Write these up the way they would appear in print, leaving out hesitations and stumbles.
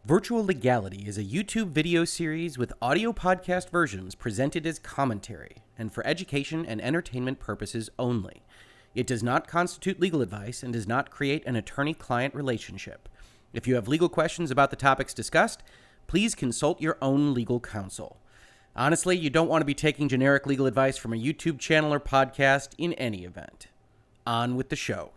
Virtual Legality is a YouTube video series with audio podcast versions presented as commentary and for education and entertainment purposes only. It does not constitute legal advice and does not create an attorney-client relationship. If you have legal questions about the topics discussed, please consult your own legal counsel. Honestly, you don't want to be taking generic legal advice from a YouTube channel or podcast in any event. On with the show.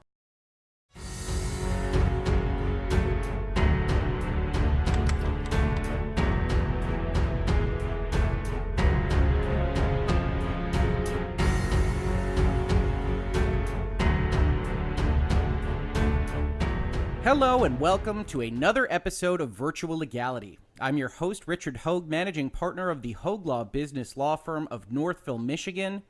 Hello and welcome to another episode of Virtual Legality. I'm your host, Richard Hoeg, managing partner of the Hoeg Law business law firm of Northville, Michigan.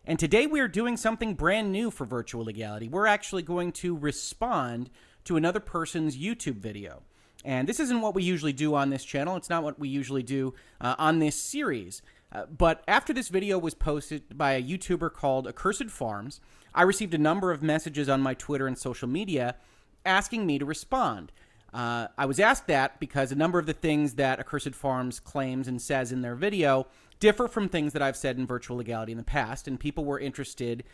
And today we are doing something brand new for Virtual Legality. We're actually going to respond to another person's YouTube video. And this isn't what we usually do on this channel. It's not what we usually do on this series. But after this video was posted by a YouTuber called Accursed Farms, I received a number of messages on my Twitter and social media asking me to respond. I was asked that because a number of the things that Accursed Farms claims and says in their video differ from things that I've said in Virtual Legality in the past, and people were interested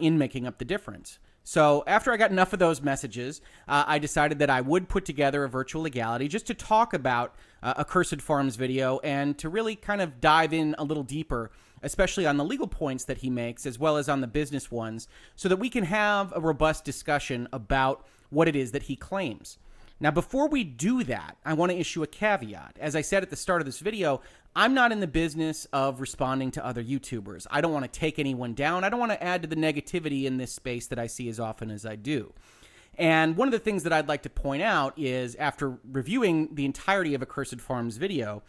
in making up the difference. So after I got enough of those messages, I decided that I would put together a Virtual Legality just to talk about Accursed Farms video and to really kind of dive in a little deeper, especially on the legal points that he makes as well as on the business ones, so that we can have a robust discussion about what it is that he claims. Now, before we do that, I want to issue a caveat. As I said at the start of this video, I'm not in the business of responding to other YouTubers. I don't want to take anyone down. I don't want to add to the negativity in this space that I see as often as I do. And one of the things that I'd like to point out is, after reviewing the entirety of Accursed Farms' video,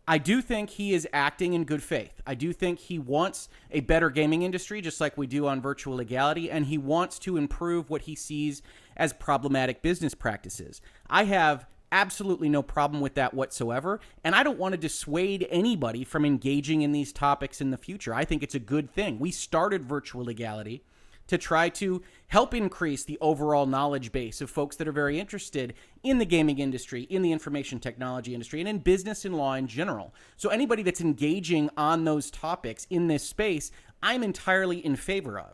I do think he is acting in good faith. I do think he wants a better gaming industry, just like we do on Virtual Legality, and he wants to improve what he sees as problematic business practices. I have absolutely no problem with that whatsoever, and I don't want to dissuade anybody from engaging in these topics in the future. I think it's a good thing. We started Virtual Legality to try to help increase the overall knowledge base of folks that are very interested in the gaming industry, in the information technology industry, and in business and law in general. So anybody that's engaging on those topics in this space, I'm entirely in favor of.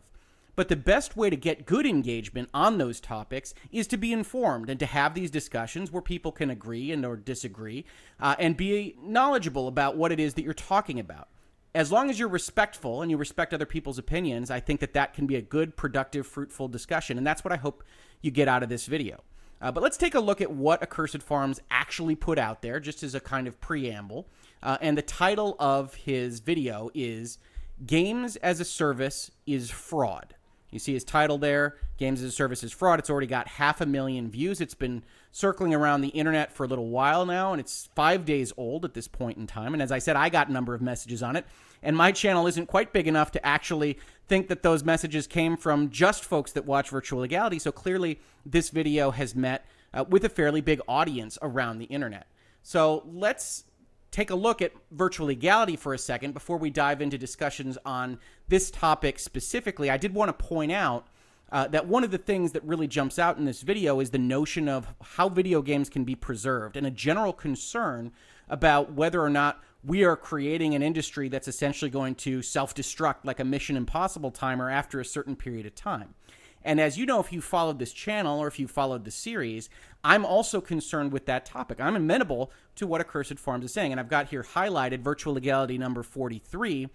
But the best way to get good engagement on those topics is to be informed and to have these discussions where people can agree and or disagree and be knowledgeable about what it is that you're talking about. As long as you're respectful and you respect other people's opinions, I think that that can be a good, productive, fruitful discussion. And that's what I hope you get out of this video. But let's take a look at what Accursed Farms actually put out there, just as a kind of preamble. And the title of his video is Games as a Service is Fraud. You see his title there, Games as a Service is Fraud. It's already got 500,000 views. It's been circling around the internet for a little while now, and it's 5 days old at this point in time. And as I said, I got a number of messages on it, and my channel isn't quite big enough to actually think that those messages came from just folks that watch Virtual Legality, so clearly this video has met with a fairly big audience around the internet. So let's take a look at Virtual Legality for a second before we dive into discussions on this topic specifically. I did want to point out that one of the things that really jumps out in this video is the notion of how video games can be preserved and a general concern about whether or not we are creating an industry that's essentially going to self-destruct like a Mission Impossible timer after a certain period of time. And as you know, if you followed this channel or if you followed the series, I'm also concerned with that topic. I'm amenable to what Accursed Farms is saying. And I've got here highlighted Virtual Legality number 43,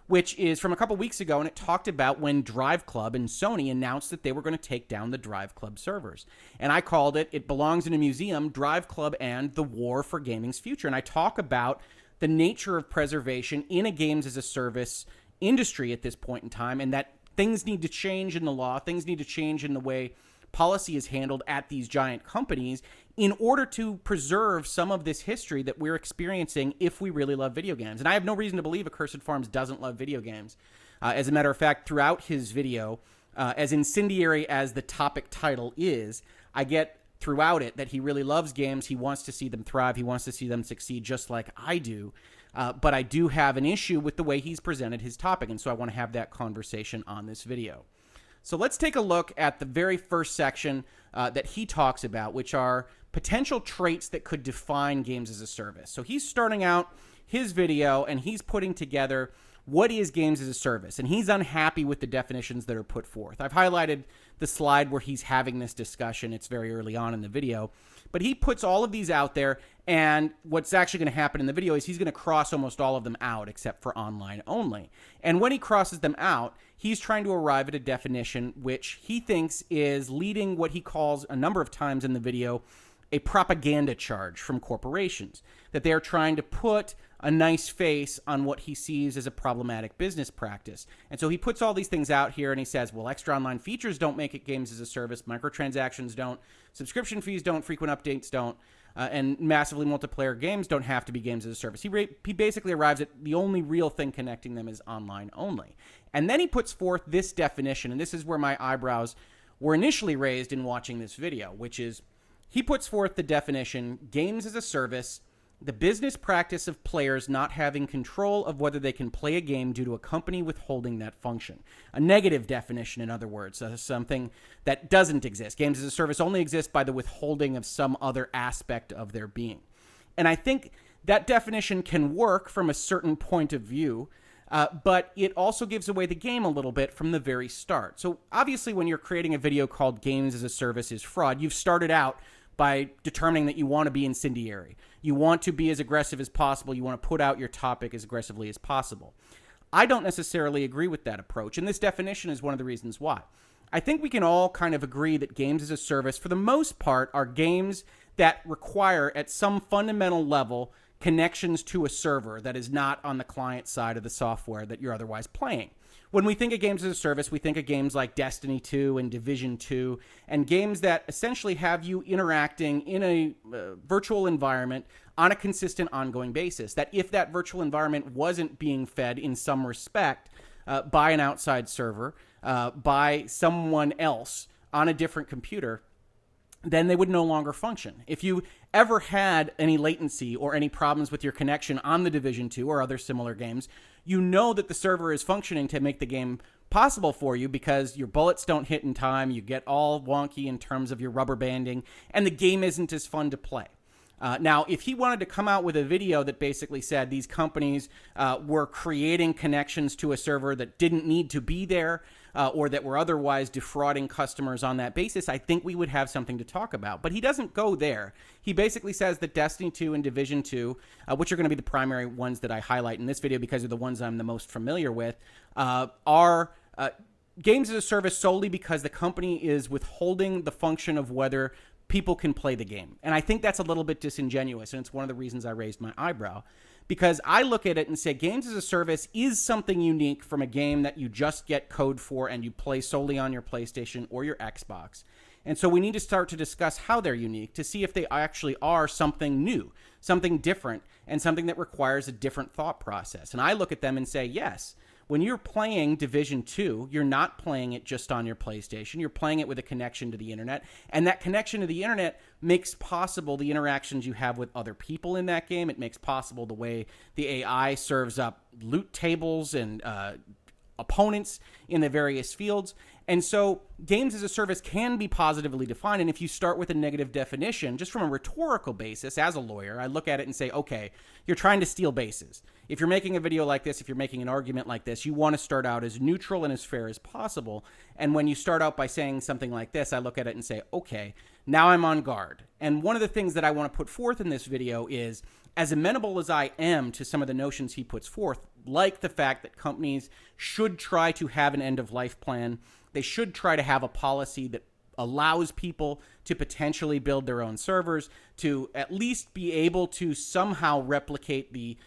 which is from a couple weeks ago, and it talked about when Drive Club and Sony announced that they were going to take down the Drive Club servers. And I called it, It Belongs in a Museum, Drive Club and the War for Gaming's Future. And I talk about the nature of preservation in a games as a service industry at this point in time, and that things need to change in the law, things need to change in the way policy is handled at these giant companies in order to preserve some of this history that we're experiencing if we really love video games. And I have no reason to believe Accursed Farms doesn't love video games. As a matter of fact, throughout his video, as incendiary as the topic title is, I get throughout it that he really loves games. He wants to see them thrive. He wants to see them succeed just like I do. But I do have an issue with the way he's presented his topic, and so I want to have that conversation on this video. So let's take a look at the very first section that he talks about, which are potential traits that could define games as a service. So he's starting out his video and he's putting together what is games as a service, and he's unhappy with the definitions that are put forth. I've highlighted the slide where he's having this discussion. It's very early on in the video, but he puts all of these out there, and what's actually going to happen in the video is he's going to cross almost all of them out except for online only. And when he crosses them out, he's trying to arrive at a definition which he thinks is leading what he calls a number of times in the video a propaganda charge from corporations, that they are trying to put a nice face on what he sees as a problematic business practice. And so he puts all these things out here and he says, well, extra online features don't make it games as a service, microtransactions don't, subscription fees don't, frequent updates don't, and massively multiplayer games don't have to be games as a service. He basically arrives at the only real thing connecting them is online only. And then he puts forth this definition, and this is where my eyebrows were initially raised in watching this video, which is he puts forth the definition, games as a service, the business practice of players not having control of whether they can play a game due to a company withholding that function. A negative definition, in other words, something that doesn't exist. Games as a service only exist by the withholding of some other aspect of their being. And I think that definition can work from a certain point of view, but it also gives away the game a little bit from the very start. So obviously when you're creating a video called Games as a Service is Fraud, you've started out by determining that you want to be incendiary. You want to be as aggressive as possible. You want to put out your topic as aggressively as possible. I don't necessarily agree with that approach, and this definition is one of the reasons why. I think we can all kind of agree that games as a service, for the most part, are games that require, at some fundamental level, connections to a server that is not on the client side of the software that you're otherwise playing. When we think of games as a service, we think of games like Destiny 2 and Division 2, and games that essentially have you interacting in a virtual environment on a consistent, ongoing basis. That if that virtual environment wasn't being fed in some respect by an outside server, by someone else on a different computer, then they would no longer function. If you ever had any latency or any problems with your connection on the Division 2 or other similar games, you know that the server is functioning to make the game possible for you because your bullets don't hit in time, you get all wonky in terms of your rubber banding, and the game isn't as fun to play. Now, if he wanted to come out with a video that basically said these companies were creating connections to a server that didn't need to be there, or that were otherwise defrauding customers on that basis, I think we would have something to talk about. But he doesn't go there. He basically says that Destiny 2 and Division 2, which are going to be the primary ones that I highlight in this video because they're the ones I'm the most familiar with, are games as a service solely because the company is withholding the function of whether people can play the game. And I think that's a little bit disingenuous, and it's one of the reasons I raised my eyebrow. Because I look at it and say games as a service is something unique from a game that you just get code for and you play solely on your PlayStation or your Xbox. And so we need to start to discuss how they're unique to see if they actually are something new, something different, and something that requires a different thought process. And I look at them and say, yes, when you're playing Division 2, you're not playing it just on your PlayStation. You're playing it with a connection to the internet. And that connection to the internet makes possible the interactions you have with other people in that game. It makes possible the way the AI serves up loot tables and opponents in the various fields. And so games as a service can be positively defined. And if you start with a negative definition, just from a rhetorical basis, as a lawyer, I look at it and say, okay, you're trying to steal bases. If you're making a video like this, if you're making an argument like this, you want to start out as neutral and as fair as possible. And when you start out by saying something like this, I look at it and say, okay, now I'm on guard. And one of the things that I want to put forth in this video is, as amenable as I am to some of the notions he puts forth, like the fact that companies should try to have an end-of-life plan, they should try to have a policy that allows people to potentially build their own servers, to at least be able to somehow replicate the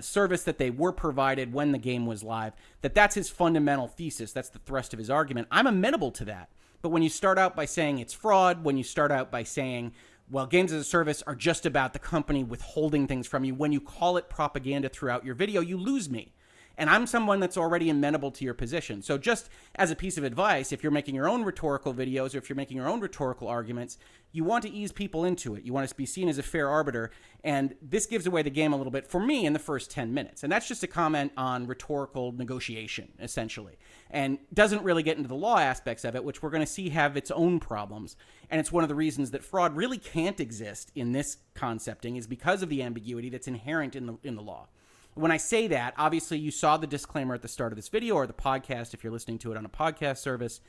service that they were provided when the game was live, that's his fundamental thesis. That's the thrust of his argument. I'm amenable to that. But when you start out by saying it's fraud, when you start out by saying, well, games as a service are just about the company withholding things from you, when you call it propaganda throughout your video, you lose me. And I'm someone that's already amenable to your position. So just as a piece of advice, if you're making your own rhetorical videos or if you're making your own rhetorical arguments, you want to ease people into it. You want to be seen as a fair arbiter. And this gives away the game a little bit for me in the first 10 minutes. And that's just a comment on rhetorical negotiation, essentially. And doesn't really get into the law aspects of it, which we're going to see have its own problems. And it's one of the reasons that fraud really can't exist in this concepting is because of the ambiguity that's inherent in the law. When I say that, obviously you saw the disclaimer at the start of this video or the podcast if you're listening to it on a podcast service.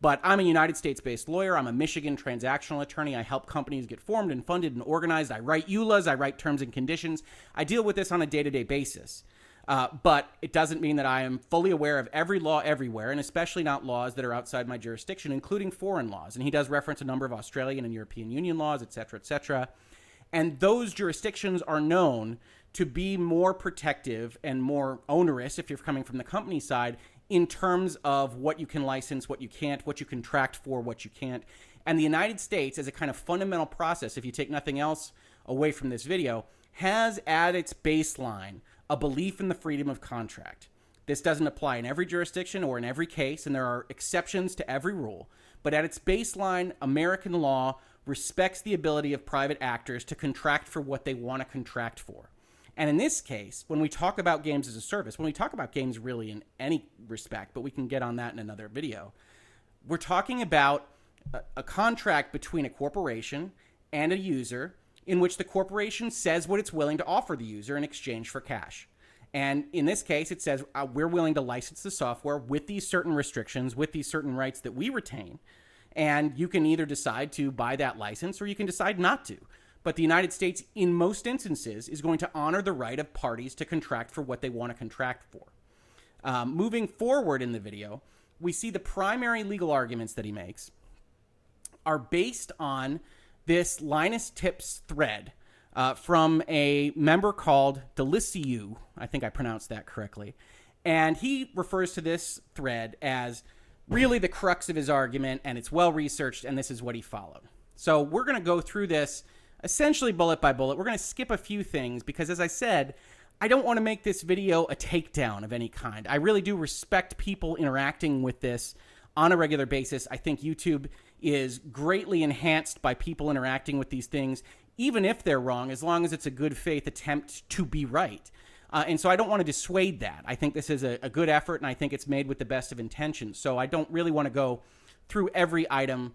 But I'm a United States-based lawyer. I'm a Michigan transactional attorney. I help companies get formed and funded and organized. I write EULAs. I write terms and conditions. I deal with this on a day-to-day basis. But it doesn't mean that I am fully aware of every law everywhere, and especially not laws that are outside my jurisdiction, including foreign laws. And he does reference a number of Australian and European Union laws, et cetera, et cetera. And those jurisdictions are known to be more protective and more onerous, if you're coming from the company side, in terms of what you can license, what you can't, what you contract for, what you can't. And the United States, as a kind of fundamental process, if you take nothing else away from this video, has at its baseline a belief in the freedom of contract. This doesn't apply in every jurisdiction or in every case, and there are exceptions to every rule. But at its baseline, American law respects the ability of private actors to contract for what they want to contract for. And in this case, when we talk about games as a service, when we talk about games really in any respect, but we can get on that in another video, we're talking about a contract between a corporation and a user in which the corporation says what it's willing to offer the user in exchange for cash. And in this case, it says we're willing to license the software with these certain restrictions, with these certain rights that we retain. And you can either decide to buy that license or you can decide not to. But the United States, in most instances, is going to honor the right of parties to contract for what they want to contract for. Moving forward in the video, we see the primary legal arguments that he makes are based on this Linus Tips thread from a member called Deliciu. I think I pronounced that correctly. And he refers to this thread as really the crux of his argument, and it's well researched, and this is what he followed. So we're going to go through this essentially bullet by bullet. We're going to skip a few things because, as I said, I don't want to make this video a takedown of any kind. I really do respect people interacting with this on a regular basis. I think YouTube is greatly enhanced by people interacting with these things, even if they're wrong, as long as it's a good faith attempt to be right. And so I don't want to dissuade that. I think this is a good effort, and I think it's made with the best of intentions. So I don't really want to go through every item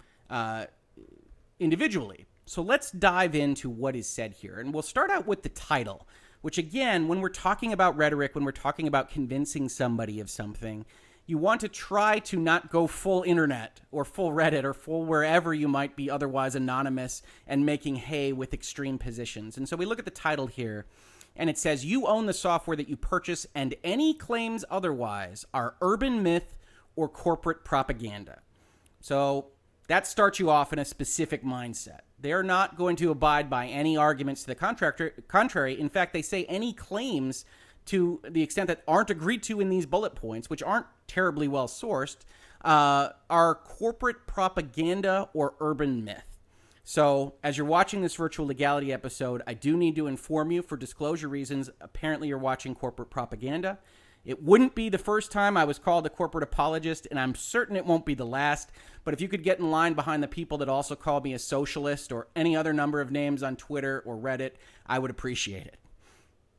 individually. So let's dive into what is said here. And we'll start out with the title, which again, when we're talking about rhetoric, when we're talking about convincing somebody of something, you want to try to not go full internet or full Reddit or full wherever you might be otherwise anonymous and making hay with extreme positions. And so we look at the title here, and it says, "You own the software that you purchase, and any claims otherwise are urban myth or corporate propaganda." So that starts you off in a specific mindset. They're not going to abide by any arguments to the contrary. In fact, they say any claims to the extent that aren't agreed to in these bullet points, which aren't terribly well sourced, are corporate propaganda or urban myth. So as you're watching this virtual legality episode, I do need to inform you for disclosure reasons, apparently you're watching corporate propaganda. It wouldn't be the first time I was called a corporate apologist, and I'm certain it won't be the last. But if you could get in line behind the people that also call me a socialist or any other number of names on Twitter or Reddit, I would appreciate it.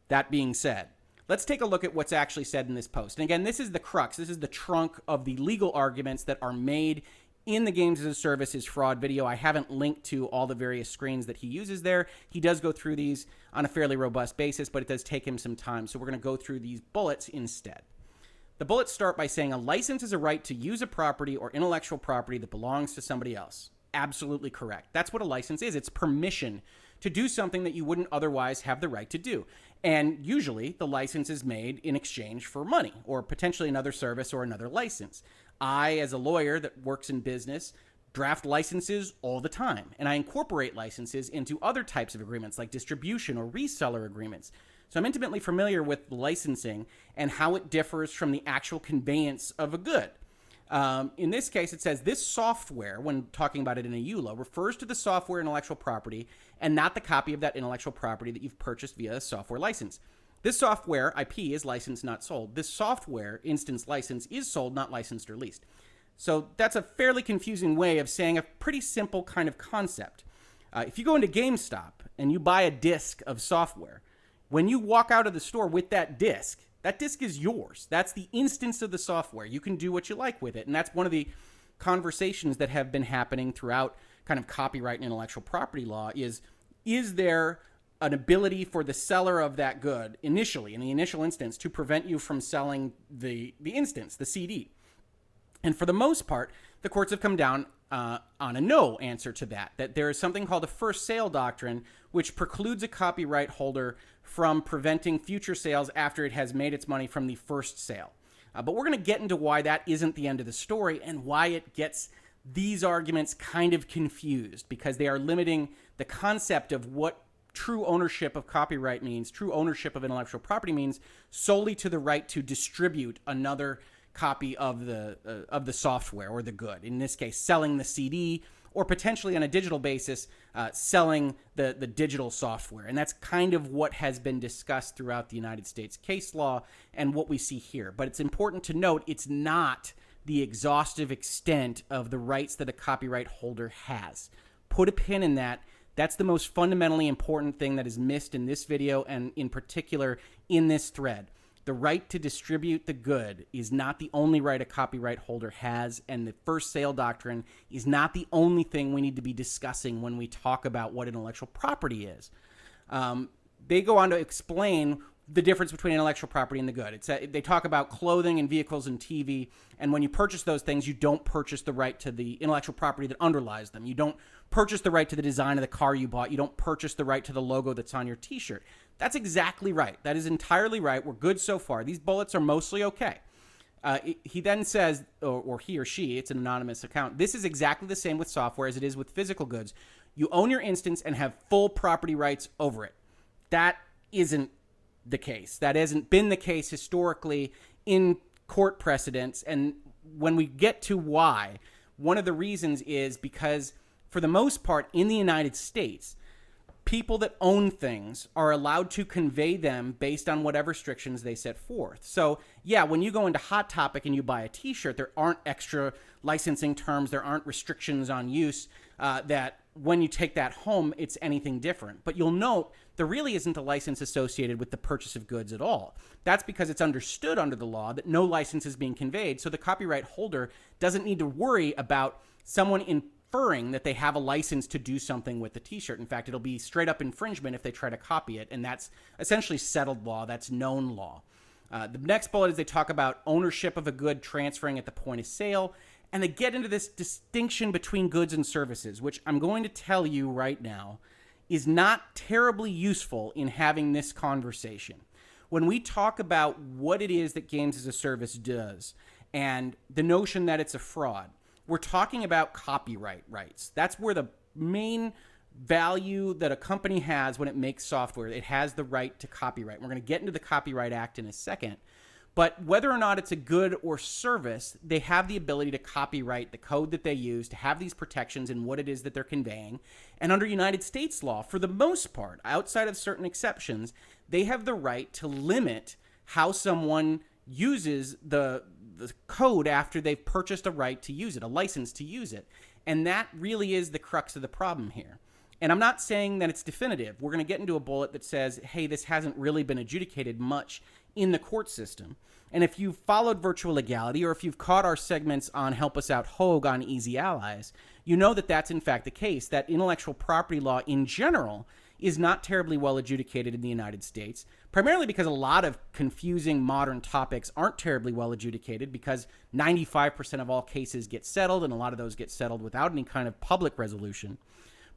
That being said, let's take a look at what's actually said in this post. And again, this is the crux. This is the trunk of the legal arguments that are made in the Games as a Services fraud video. I haven't linked to all the various screens that he uses there. He does go through these on a fairly robust basis, but it does take him some time. So we're going to go through these bullets instead. The bullets start by saying a license is a right to use a property or intellectual property that belongs to somebody else. Absolutely correct. That's what a license is. It's permission to do something that you wouldn't otherwise have the right to do. And usually the license is made in exchange for money or potentially another service or another license. I, as a lawyer that works in business, draft licenses all the time, and I incorporate licenses into other types of agreements like distribution or reseller agreements. So I'm intimately familiar with licensing and how it differs from the actual conveyance of a good. In this case, it says this software, when talking about it in a EULA, refers to the software intellectual property and not the copy of that intellectual property that you've purchased via a software license. This software IP is licensed, not sold. This software instance license is sold, not licensed or leased. So that's a fairly confusing way of saying a pretty simple kind of concept. If you go into GameStop and you buy a disc of software, when you walk out of the store with that disc is yours. That's the instance of the software. You can do what you like with it. And that's one of the conversations that have been happening throughout kind of copyright and intellectual property law is there an ability for the seller of that good initially, in the initial instance, to prevent you from selling the instance, the CD? And for the most part, the courts have come down on a no answer to that there is something called a first sale doctrine, which precludes a copyright holder from preventing future sales after it has made its money from the first sale. But we're going to get into why that isn't the end of the story and why it gets these arguments kind of confused, because they are limiting the concept of what true ownership of copyright means, true ownership of intellectual property means, solely to the right to distribute another copy of the software or the good. In this case, selling the CD, or potentially on a digital basis, selling the digital software. And that's kind of what has been discussed throughout the United States case law and what we see here. But it's important to note it's not the exhaustive extent of the rights that a copyright holder has. Put a pin in that. That's the most fundamentally important thing that is missed in this video, and in particular in this thread. The right to distribute the good is not the only right a copyright holder has, and the first sale doctrine is not the only thing we need to be discussing when we talk about what intellectual property is. They go on to explain the difference between intellectual property and the good. They talk about clothing and vehicles and TV, and when you purchase those things, you don't purchase the right to the intellectual property that underlies them. You don't purchase the right to the design of the car you bought. You don't purchase the right to the logo that's on your t-shirt. That's exactly right. That is entirely right. We're good so far. These bullets are mostly okay. He then says, or he or she, it's an anonymous account, this is exactly the same with software as it is with physical goods. You own your instance and have full property rights over it. That isn't the case. That hasn't been the case historically in court precedents. And when we get to why, one of the reasons is because, for the most part, in the United States, people that own things are allowed to convey them based on whatever restrictions they set forth. So, yeah, when you go into Hot Topic and you buy a t-shirt, there aren't extra licensing terms, there aren't restrictions on use that when you take that home, it's anything different. But you'll note there really isn't a license associated with the purchase of goods at all. That's because it's understood under the law that no license is being conveyed, so the copyright holder doesn't need to worry about someone inferring that they have a license to do something with the t-shirt. In fact, it'll be straight up infringement if they try to copy it, and that's essentially settled law, that's known law. The next bullet is they talk about ownership of a good transferring at the point of sale, and they get into this distinction between goods and services, which I'm going to tell you right now is not terribly useful in having this conversation. When we talk about what it is that games as a service does and the notion that it's a fraud, we're talking about copyright rights. That's where the main value that a company has when it makes software. It has the right to copyright. We're going to get into the Copyright Act in a second. But whether or not it's a good or service, they have the ability to copyright the code that they use, to have these protections in what it is that they're conveying. And under United States law, for the most part, outside of certain exceptions, they have the right to limit how someone uses the code after they've purchased a right to use it, a license to use it. And that really is the crux of the problem here. And I'm not saying that it's definitive. We're going to get into a bullet that says, hey, this hasn't really been adjudicated much in the court system. And if you've followed Virtual Legality, or if you've caught our segments on Help Us Out Hoeg on Easy Allies, you know that that's in fact the case, that intellectual property law in general is not terribly well adjudicated in the United States, primarily because a lot of confusing modern topics aren't terribly well adjudicated, because 95% of all cases get settled, and a lot of those get settled without any kind of public resolution.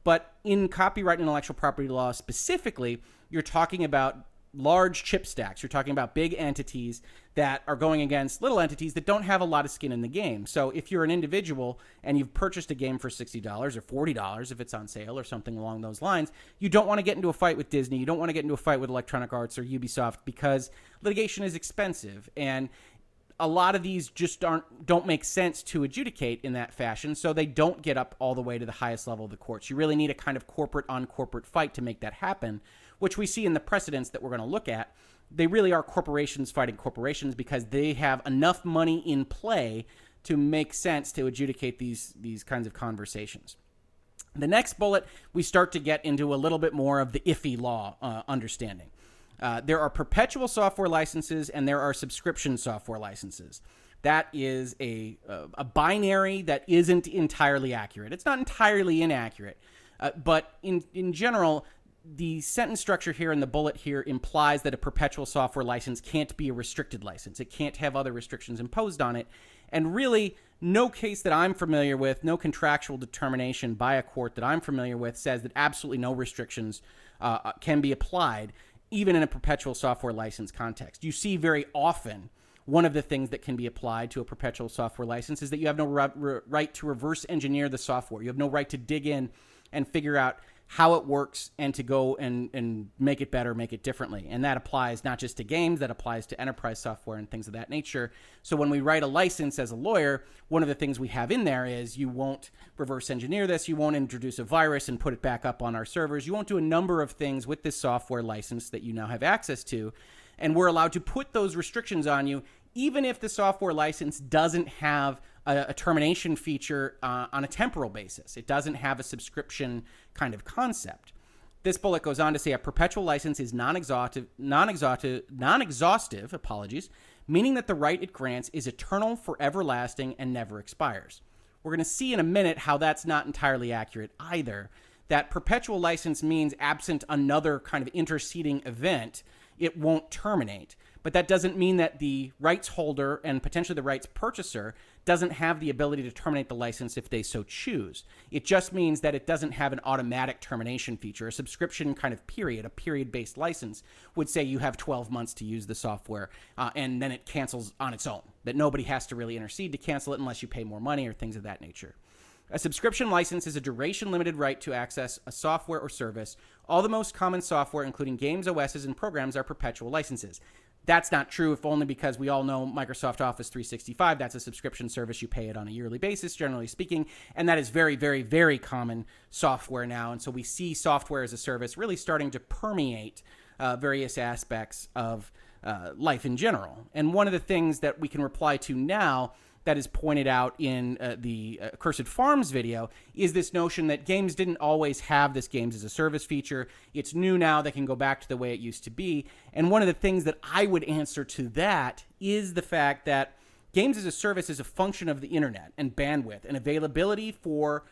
But in copyright and intellectual property law specifically, you're talking about large chip stacks. You're talking about big entities that are going against little entities that don't have a lot of skin in the game. So if you're an individual and you've purchased a game for $60 or $40 if it's on sale or something along those lines, you don't want to get into a fight with Disney. You don't want to get into a fight with Electronic Arts or Ubisoft, because litigation is expensive. And a lot of these just don't make sense to adjudicate in that fashion, so they don't get up all the way to the highest level of the courts. You really need a kind of corporate on corporate fight to make that happen, which we see in the precedents that we're going to look at. They really are corporations fighting corporations because they have enough money in play to make sense to adjudicate these kinds of conversations. The next bullet, we start to get into a little bit more of the iffy law understanding. There are perpetual software licenses and there are subscription software licenses. That is a binary that isn't entirely accurate. It's not entirely inaccurate, but in general, the sentence structure here and the bullet here implies that a perpetual software license can't be a restricted license. It can't have other restrictions imposed on it. And really, no case that I'm familiar with, no contractual determination by a court that I'm familiar with says that absolutely no restrictions can be applied, even in a perpetual software license context. You see very often one of the things that can be applied to a perpetual software license is that you have no right to reverse engineer the software. You have no right to dig in and figure out how it works and to go and make it better, make it differently. And that applies not just to games, that applies to enterprise software and things of that nature. So when we write a license as a lawyer, one of the things we have in there is you won't reverse engineer this, you won't introduce a virus and put it back up on our servers, you won't do a number of things with this software license that you now have access to. And we're allowed to put those restrictions on you even if the software license doesn't have a termination feature on a temporal basis. It doesn't have a subscription kind of concept. This bullet goes on to say a perpetual license is non-exhaustive, meaning that the right it grants is eternal, for everlasting, and never expires. We're going to see in a minute how that's not entirely accurate either. That perpetual license means absent another kind of interceding event, it won't terminate. But that doesn't mean that the rights holder and potentially the rights purchaser doesn't have the ability to terminate the license if they so choose. It just means that it doesn't have an automatic termination feature. A subscription kind of period, a period-based license, would say you have 12 months to use the software, and then it cancels on its own, that nobody has to really intercede to cancel it unless you pay more money or things of that nature. A subscription license is a duration-limited right to access a software or service. All the most common software, including games, OSs, and programs, are perpetual licenses. That's not true, if only because we all know Microsoft Office 365. That's a subscription service. You pay it on a yearly basis, generally speaking. And that is very, very, very common software now. And so we see software as a service really starting to permeate various aspects of life in general. And one of the things that we can reply to now that is pointed out in the Accursed Farms video is this notion that games didn't always have this games as a service feature. It's new now. They can go back to the way it used to be. And one of the things that I would answer to that is the fact that games as a service is a function of the internet and bandwidth and availability for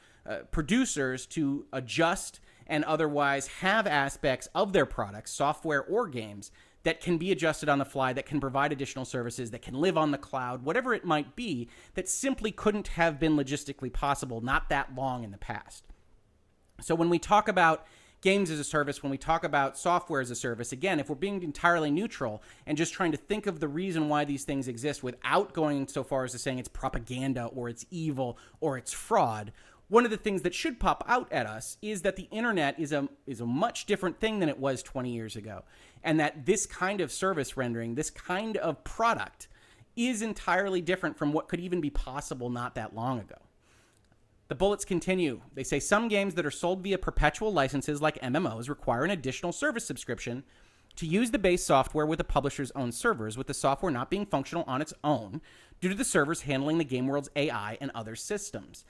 producers to adjust and otherwise have aspects of their products, software or games, that can be adjusted on the fly, that can provide additional services, that can live on the cloud, whatever it might be, that simply couldn't have been logistically possible not that long in the past. So when we talk about games as a service, when we talk about software as a service, again, if we're being entirely neutral and just trying to think of the reason why these things exist without going so far as to saying it's propaganda or it's evil or it's fraud, one of the things that should pop out at us is that the internet is a much different thing than it was 20 years ago. And that this kind of service rendering, this kind of product, is entirely different from what could even be possible not that long ago. The bullets continue. They say some games that are sold via perpetual licenses like MMOs require an additional service subscription to use the base software with the publisher's own servers, with the software not being functional on its own due to the servers handling the game world's AI and other systems.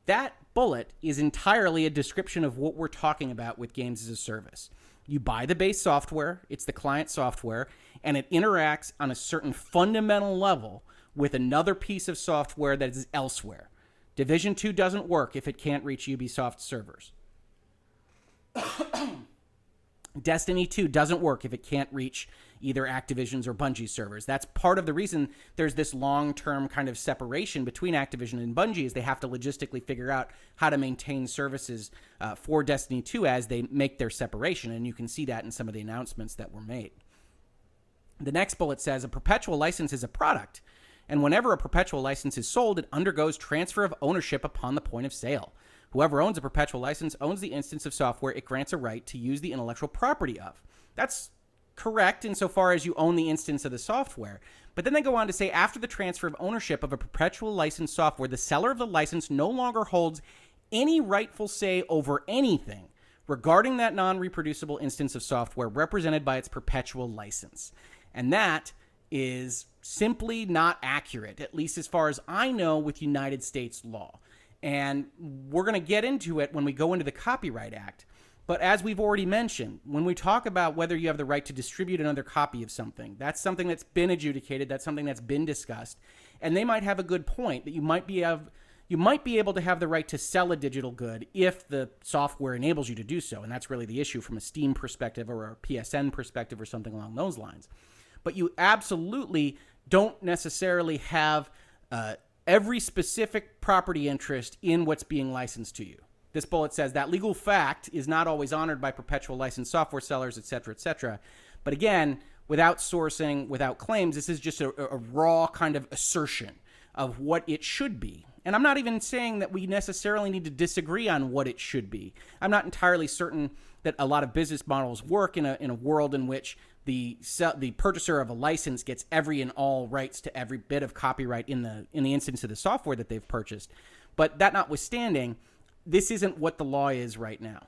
That bullet is entirely a description of what we're talking about with games as a service. You buy the base software, it's the client software, and it interacts on a certain fundamental level with another piece of software that is elsewhere. Division 2 doesn't work if it can't reach Ubisoft servers. Destiny 2 doesn't work if it can't reach either Activision's or Bungie's servers. That's part of the reason there's this long-term kind of separation between Activision and Bungie, is they have to logistically figure out how to maintain services for Destiny 2 as they make their separation, and you can see that in some of the announcements that were made. The next bullet says a perpetual license is a product, and whenever a perpetual license is sold, it undergoes transfer of ownership upon the point of sale. Whoever owns a perpetual license owns the instance of software it grants a right to use the intellectual property of. That's correct insofar as you own the instance of the software. But then they go on to say, after the transfer of ownership of a perpetual licensed software, the seller of the license no longer holds any rightful say over anything regarding that non-reproducible instance of software represented by its perpetual license. And that is simply not accurate, at least as far as I know with United States law. And we're going to get into it when we go into the Copyright Act. But as we've already mentioned, when we talk about whether you have the right to distribute another copy of something, that's something that's been adjudicated, that's something that's been discussed, and they might have a good point that you might be able to have the right to sell a digital good if the software enables you to do so, and that's really the issue from a Steam perspective or a PSN perspective or something along those lines. But you absolutely don't necessarily have every specific property interest in what's being licensed to you. This bullet says that legal fact is not always honored by perpetual licensed software sellers, et cetera, et cetera. But again, without sourcing, without claims, this is just a raw kind of assertion of what it should be. And I'm not even saying that we necessarily need to disagree on what it should be. I'm not entirely certain that a lot of business models work in a world in which the purchaser of a license gets every and all rights to every bit of copyright in the instance of the software that they've purchased. But that notwithstanding, this isn't what the law is right now.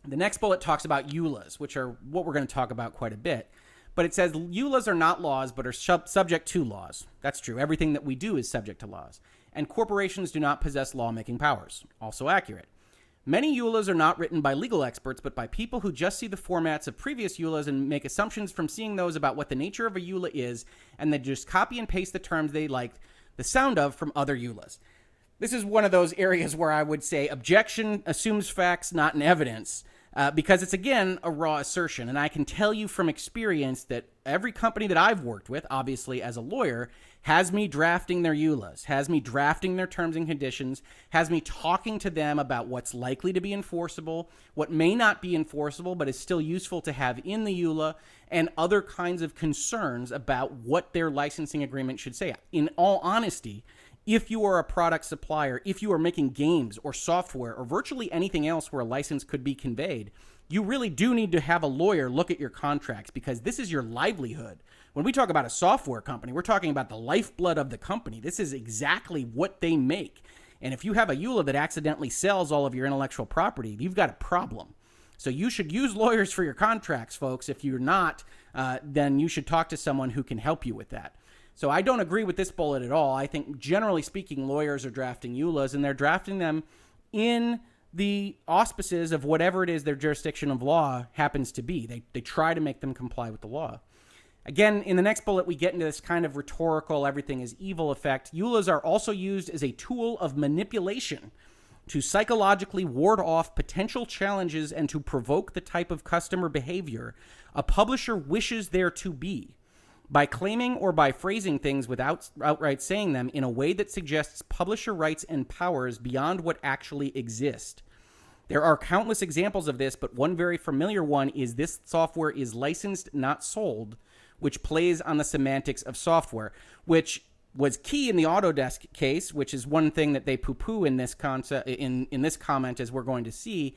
The next bullet talks about EULAs, which are what we're going to talk about quite a bit. But it says EULAs are not laws, but are subject to laws. That's true. Everything that we do is subject to laws. And corporations do not possess lawmaking powers. Also accurate. Many EULAs are not written by legal experts, but by people who just see the formats of previous EULAs and make assumptions from seeing those about what the nature of a EULA is, and then just copy and paste the terms they like the sound of from other EULAs. This is one of those areas where I would say objection assumes facts, not an evidence, because it's, again, a raw assertion. And I can tell you from experience that every company that I've worked with, obviously as a lawyer, has me drafting their EULAs, has me drafting their terms and conditions, has me talking to them about what's likely to be enforceable, what may not be enforceable but is still useful to have in the EULA, and other kinds of concerns about what their licensing agreement should say. In all honesty, if you are a product supplier, if you are making games or software or virtually anything else where a license could be conveyed, you really do need to have a lawyer look at your contracts, because this is your livelihood. When we talk about a software company, we're talking about the lifeblood of the company. This is exactly what they make. And if you have a EULA that accidentally sells all of your intellectual property, you've got a problem. So you should use lawyers for your contracts, folks. If you're not, then you should talk to someone who can help you with that. So I don't agree with this bullet at all. I think, generally speaking, lawyers are drafting EULAs, and they're drafting them in the auspices of whatever it is their jurisdiction of law happens to be. They try to make them comply with the law. Again, in the next bullet, we get into this kind of rhetorical everything is evil effect. EULAs are also used as a tool of manipulation to psychologically ward off potential challenges and to provoke the type of customer behavior a publisher wishes there to be, by claiming or by phrasing things without outright saying them in a way that suggests publisher rights and powers beyond what actually exist. There are countless examples of this, but one very familiar one is this software is licensed, not sold, which plays on the semantics of software, which was key in the Autodesk case, which is one thing that they poo-poo in this concept, in this comment, as we're going to see,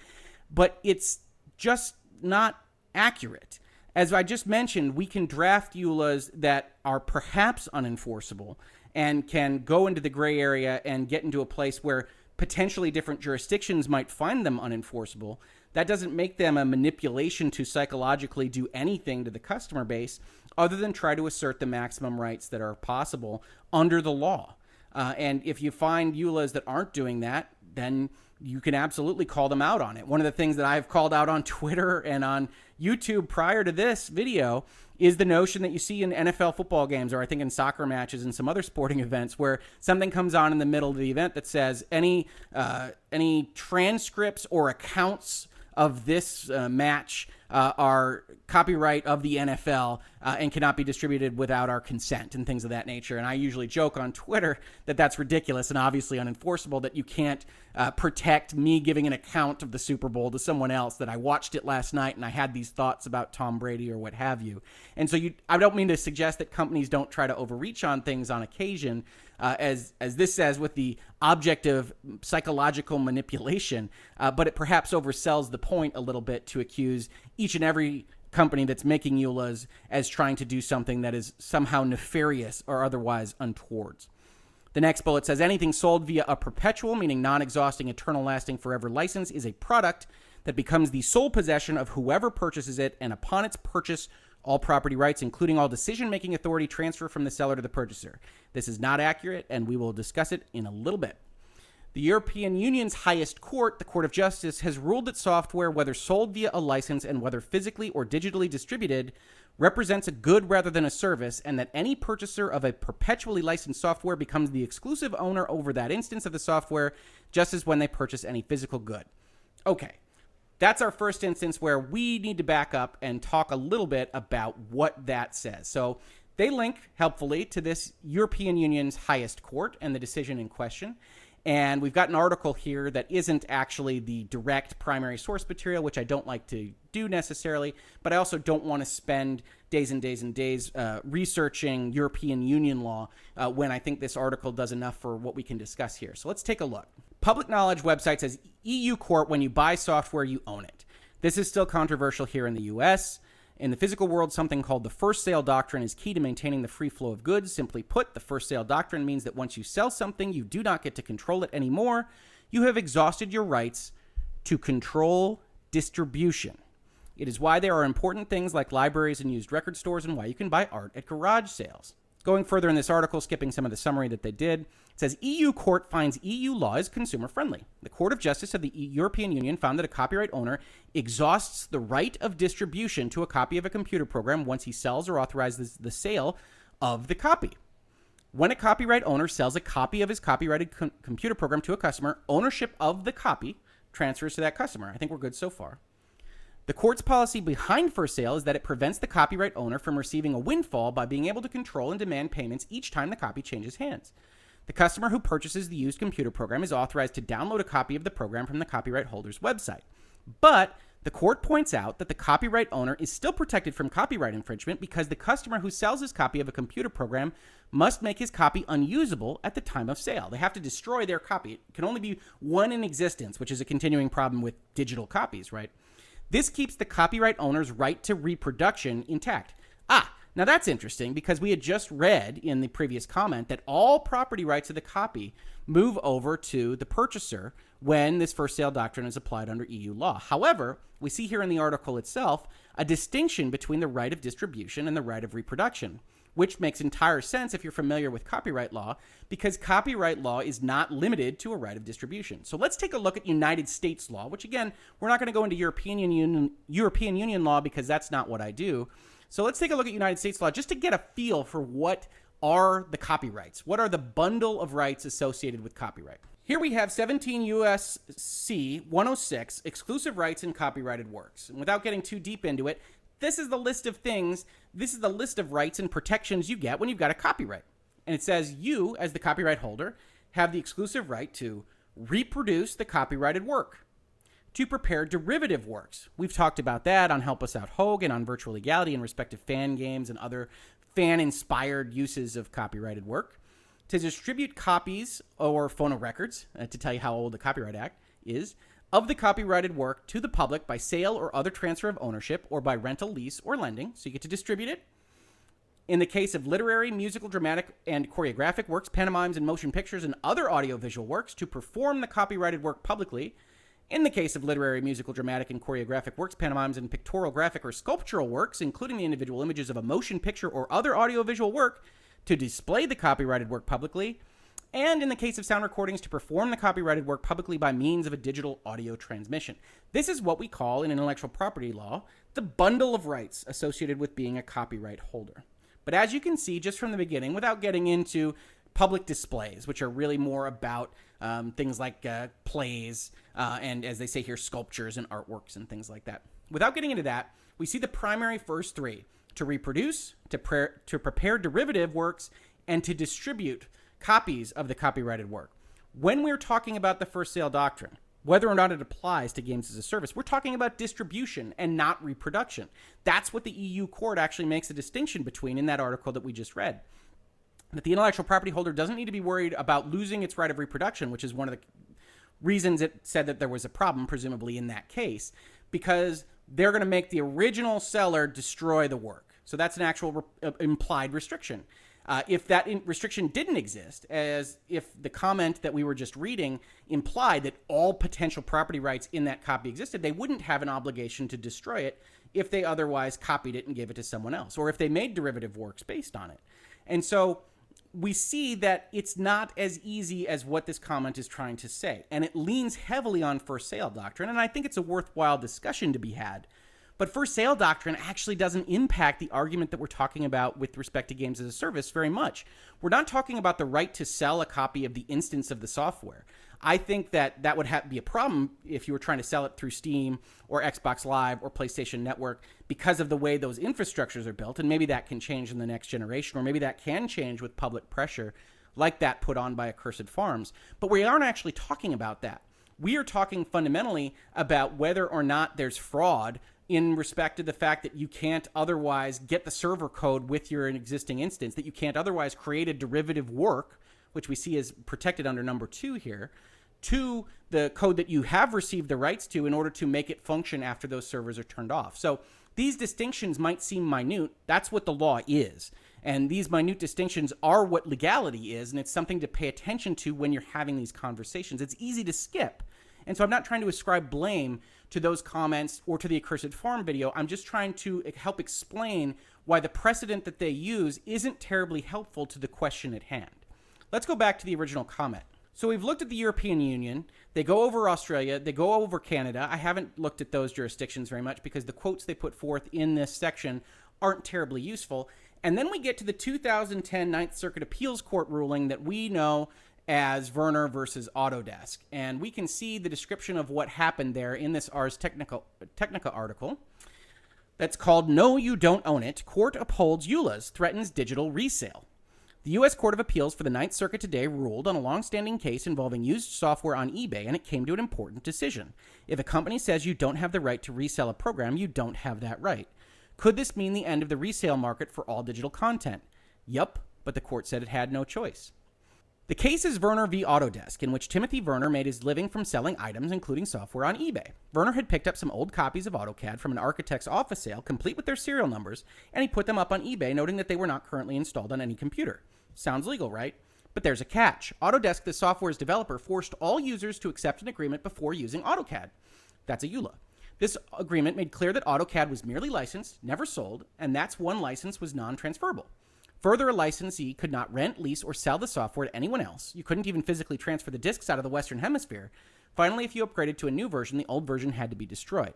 but it's just not accurate. As I just mentioned, we can draft EULAs that are perhaps unenforceable and can go into the gray area and get into a place where potentially different jurisdictions might find them unenforceable. That doesn't make them a manipulation to psychologically do anything to the customer base other than try to assert the maximum rights that are possible under the law. And if you find EULAs that aren't doing that, then you can absolutely call them out on it. One of the things that I've called out on Twitter and on YouTube prior to this video is the notion that you see in NFL football games, or I think in soccer matches and some other sporting events, where something comes on in the middle of the event that says any transcripts or accounts of this match are copyright of the NFL and cannot be distributed without our consent and things of that nature. And I usually joke on Twitter that that's ridiculous and obviously unenforceable, that you can't protect me giving an account of the Super Bowl to someone else, that I watched it last night and I had these thoughts about Tom Brady or what have you. And so I don't mean to suggest that companies don't try to overreach on things on occasion, as this says, with the object of psychological manipulation, but it perhaps oversells the point a little bit to accuse each and every company that's making EULAs as trying to do something that is somehow nefarious or otherwise untoward. The next bullet says anything sold via a perpetual, meaning non-exhausting, eternal lasting, forever license is a product that becomes the sole possession of whoever purchases it, and upon its purchase, all property rights, including all decision-making authority, transfer from the seller to the purchaser. This is not accurate, and we will discuss it in a little bit. The European Union's highest court, the Court of Justice, has ruled that software, whether sold via a license and whether physically or digitally distributed, represents a good rather than a service, and that any purchaser of a perpetually licensed software becomes the exclusive owner over that instance of the software, just as when they purchase any physical good. Okay, that's our first instance where we need to back up and talk a little bit about what that says. So they link helpfully to this European Union's highest court and the decision in question. And we've got an article here that isn't actually the direct primary source material, which I don't like to do necessarily, but I also don't want to spend days and days and days researching European Union law when I think this article does enough for what we can discuss here. So let's take a look. Public knowledge website says EU court, when you buy software, you own it. This is still controversial here in the US. In the physical world, something called the first sale doctrine is key to maintaining the free flow of goods. Simply put, the first sale doctrine means that once you sell something, you do not get to control it anymore. You have exhausted your rights to control distribution. It is why there are important things like libraries and used record stores, and why you can buy art at garage sales. Going further in this article, skipping some of the summary that they did, it says EU court finds EU law is consumer friendly. The Court of Justice of the European Union found that a copyright owner exhausts the right of distribution to a copy of a computer program once he sells or authorizes the sale of the copy. When a copyright owner sells a copy of his copyrighted computer program to a customer, ownership of the copy transfers to that customer. I think we're good so far. The court's policy behind first sale is that it prevents the copyright owner from receiving a windfall by being able to control and demand payments each time the copy changes hands. The customer who purchases the used computer program is authorized to download a copy of the program from the copyright holder's website. But the court points out that the copyright owner is still protected from copyright infringement because the customer who sells his copy of a computer program must make his copy unusable at the time of sale. They have to destroy their copy. It can only be one in existence, which is a continuing problem with digital copies, right? This keeps the copyright owner's right to reproduction intact. Now that's interesting because we had just read in the previous comment that all property rights of the copy move over to the purchaser when this first sale doctrine is applied under EU law. However, we see here in the article itself a distinction between the right of distribution and the right of reproduction, which makes entire sense if you're familiar with copyright law, because copyright law is not limited to a right of distribution. So let's take a look at United States law, which again, we're not going to go into European Union law because that's not what I do. So let's take a look at United States law just to get a feel for what are the copyrights. What are the bundle of rights associated with copyright? Here we have 17 U.S.C. 106, exclusive rights in copyrighted works. And without getting too deep into it, this is the list of things, this is the list of rights and protections you get when you've got a copyright. And it says you, as the copyright holder, have the exclusive right to reproduce the copyrighted work, to prepare derivative works. We've talked about that on Help Us Out Hoeg and on Virtual Legality in respect to fan games and other fan-inspired uses of copyrighted work, to distribute copies or phonorecords, to tell you how old the Copyright Act is, of the copyrighted work to the public by sale or other transfer of ownership or by rental, lease, or lending. So you get to distribute it. In the case of literary, musical, dramatic, and choreographic works, pantomimes, and motion pictures, and other audiovisual works, to perform the copyrighted work publicly. In the case of literary, musical, dramatic, and choreographic works, pantomimes, and pictorial, graphic, or sculptural works, including the individual images of a motion picture or other audiovisual work, to display the copyrighted work publicly. And in the case of sound recordings, to perform the copyrighted work publicly by means of a digital audio transmission. This is what we call in intellectual property law the bundle of rights associated with being a copyright holder. But as you can see just from the beginning, without getting into public displays, which are really more about things like plays and, as they say here, sculptures and artworks and things like that. Without getting into that, we see the primary first three: to reproduce, to prepare derivative works, and to distribute copies of the copyrighted work. When we're talking about the first sale doctrine, whether or not it applies to games as a service, we're talking about distribution and not reproduction. That's what the EU court actually makes a distinction between in that article that we just read. That the intellectual property holder doesn't need to be worried about losing its right of reproduction, which is one of the reasons it said that there was a problem, presumably, in that case, because they're going to make the original seller destroy the work. So that's an actual implied restriction. If that restriction didn't exist, as if the comment that we were just reading implied that all potential property rights in that copy existed, they wouldn't have an obligation to destroy it if they otherwise copied it and gave it to someone else, or if they made derivative works based on it. And so we see that it's not as easy as what this comment is trying to say. And it leans heavily on first sale doctrine, and I think it's a worthwhile discussion to be had. But first sale doctrine actually doesn't impact the argument that we're talking about with respect to games as a service very much. We're not talking about the right to sell a copy of the instance of the software. I think that would be a problem if you were trying to sell it through Steam or Xbox Live or PlayStation Network because of the way those infrastructures are built. And maybe that can change in the next generation, or maybe that can change with public pressure like that put on by Accursed Farms. But we aren't actually talking about that. We are talking fundamentally about whether or not there's fraud in respect to the fact that you can't otherwise get the server code with your existing instance, that you can't otherwise create a derivative work, which we see as protected under number 2 here, to the code that you have received the rights to in order to make it function after those servers are turned off. So these distinctions might seem minute. That's what the law is. And these minute distinctions are what legality is, and it's something to pay attention to when you're having these conversations. It's easy to skip. And so I'm not trying to ascribe blame to those comments or to the Accursed Farm video. I'm just trying to help explain why the precedent that they use isn't terribly helpful to the question at hand. Let's go back to the original comment. So we've looked at the European Union. They go over Australia. They go over Canada. I haven't looked at those jurisdictions very much because the quotes they put forth in this section aren't terribly useful. And then we get to the 2010 Ninth Circuit Appeals Court ruling that we know as Werner versus Autodesk. And we can see the description of what happened there in this Ars Technica article that's called No, You Don't Own It. Court upholds EULAs, threatens digital resale. The U.S. Court of Appeals for the Ninth Circuit today ruled on a long-standing case involving used software on eBay, and it came to an important decision. If a company says you don't have the right to resell a program, you don't have that right. Could this mean the end of the resale market for all digital content? Yup, but the court said it had no choice. The case is Werner v. Autodesk, in which Timothy Werner made his living from selling items, including software, on eBay. Werner had picked up some old copies of AutoCAD from an architect's office sale, complete with their serial numbers, and he put them up on eBay, noting that they were not currently installed on any computer. Sounds legal, right? But there's a catch. Autodesk, the software's developer, forced all users to accept an agreement before using AutoCAD. That's a EULA. This agreement made clear that AutoCAD was merely licensed, never sold, and that's one license was non-transferable. Further, a licensee could not rent, lease, or sell the software to anyone else. You couldn't even physically transfer the disks out of the Western Hemisphere. Finally, if you upgraded to a new version, the old version had to be destroyed.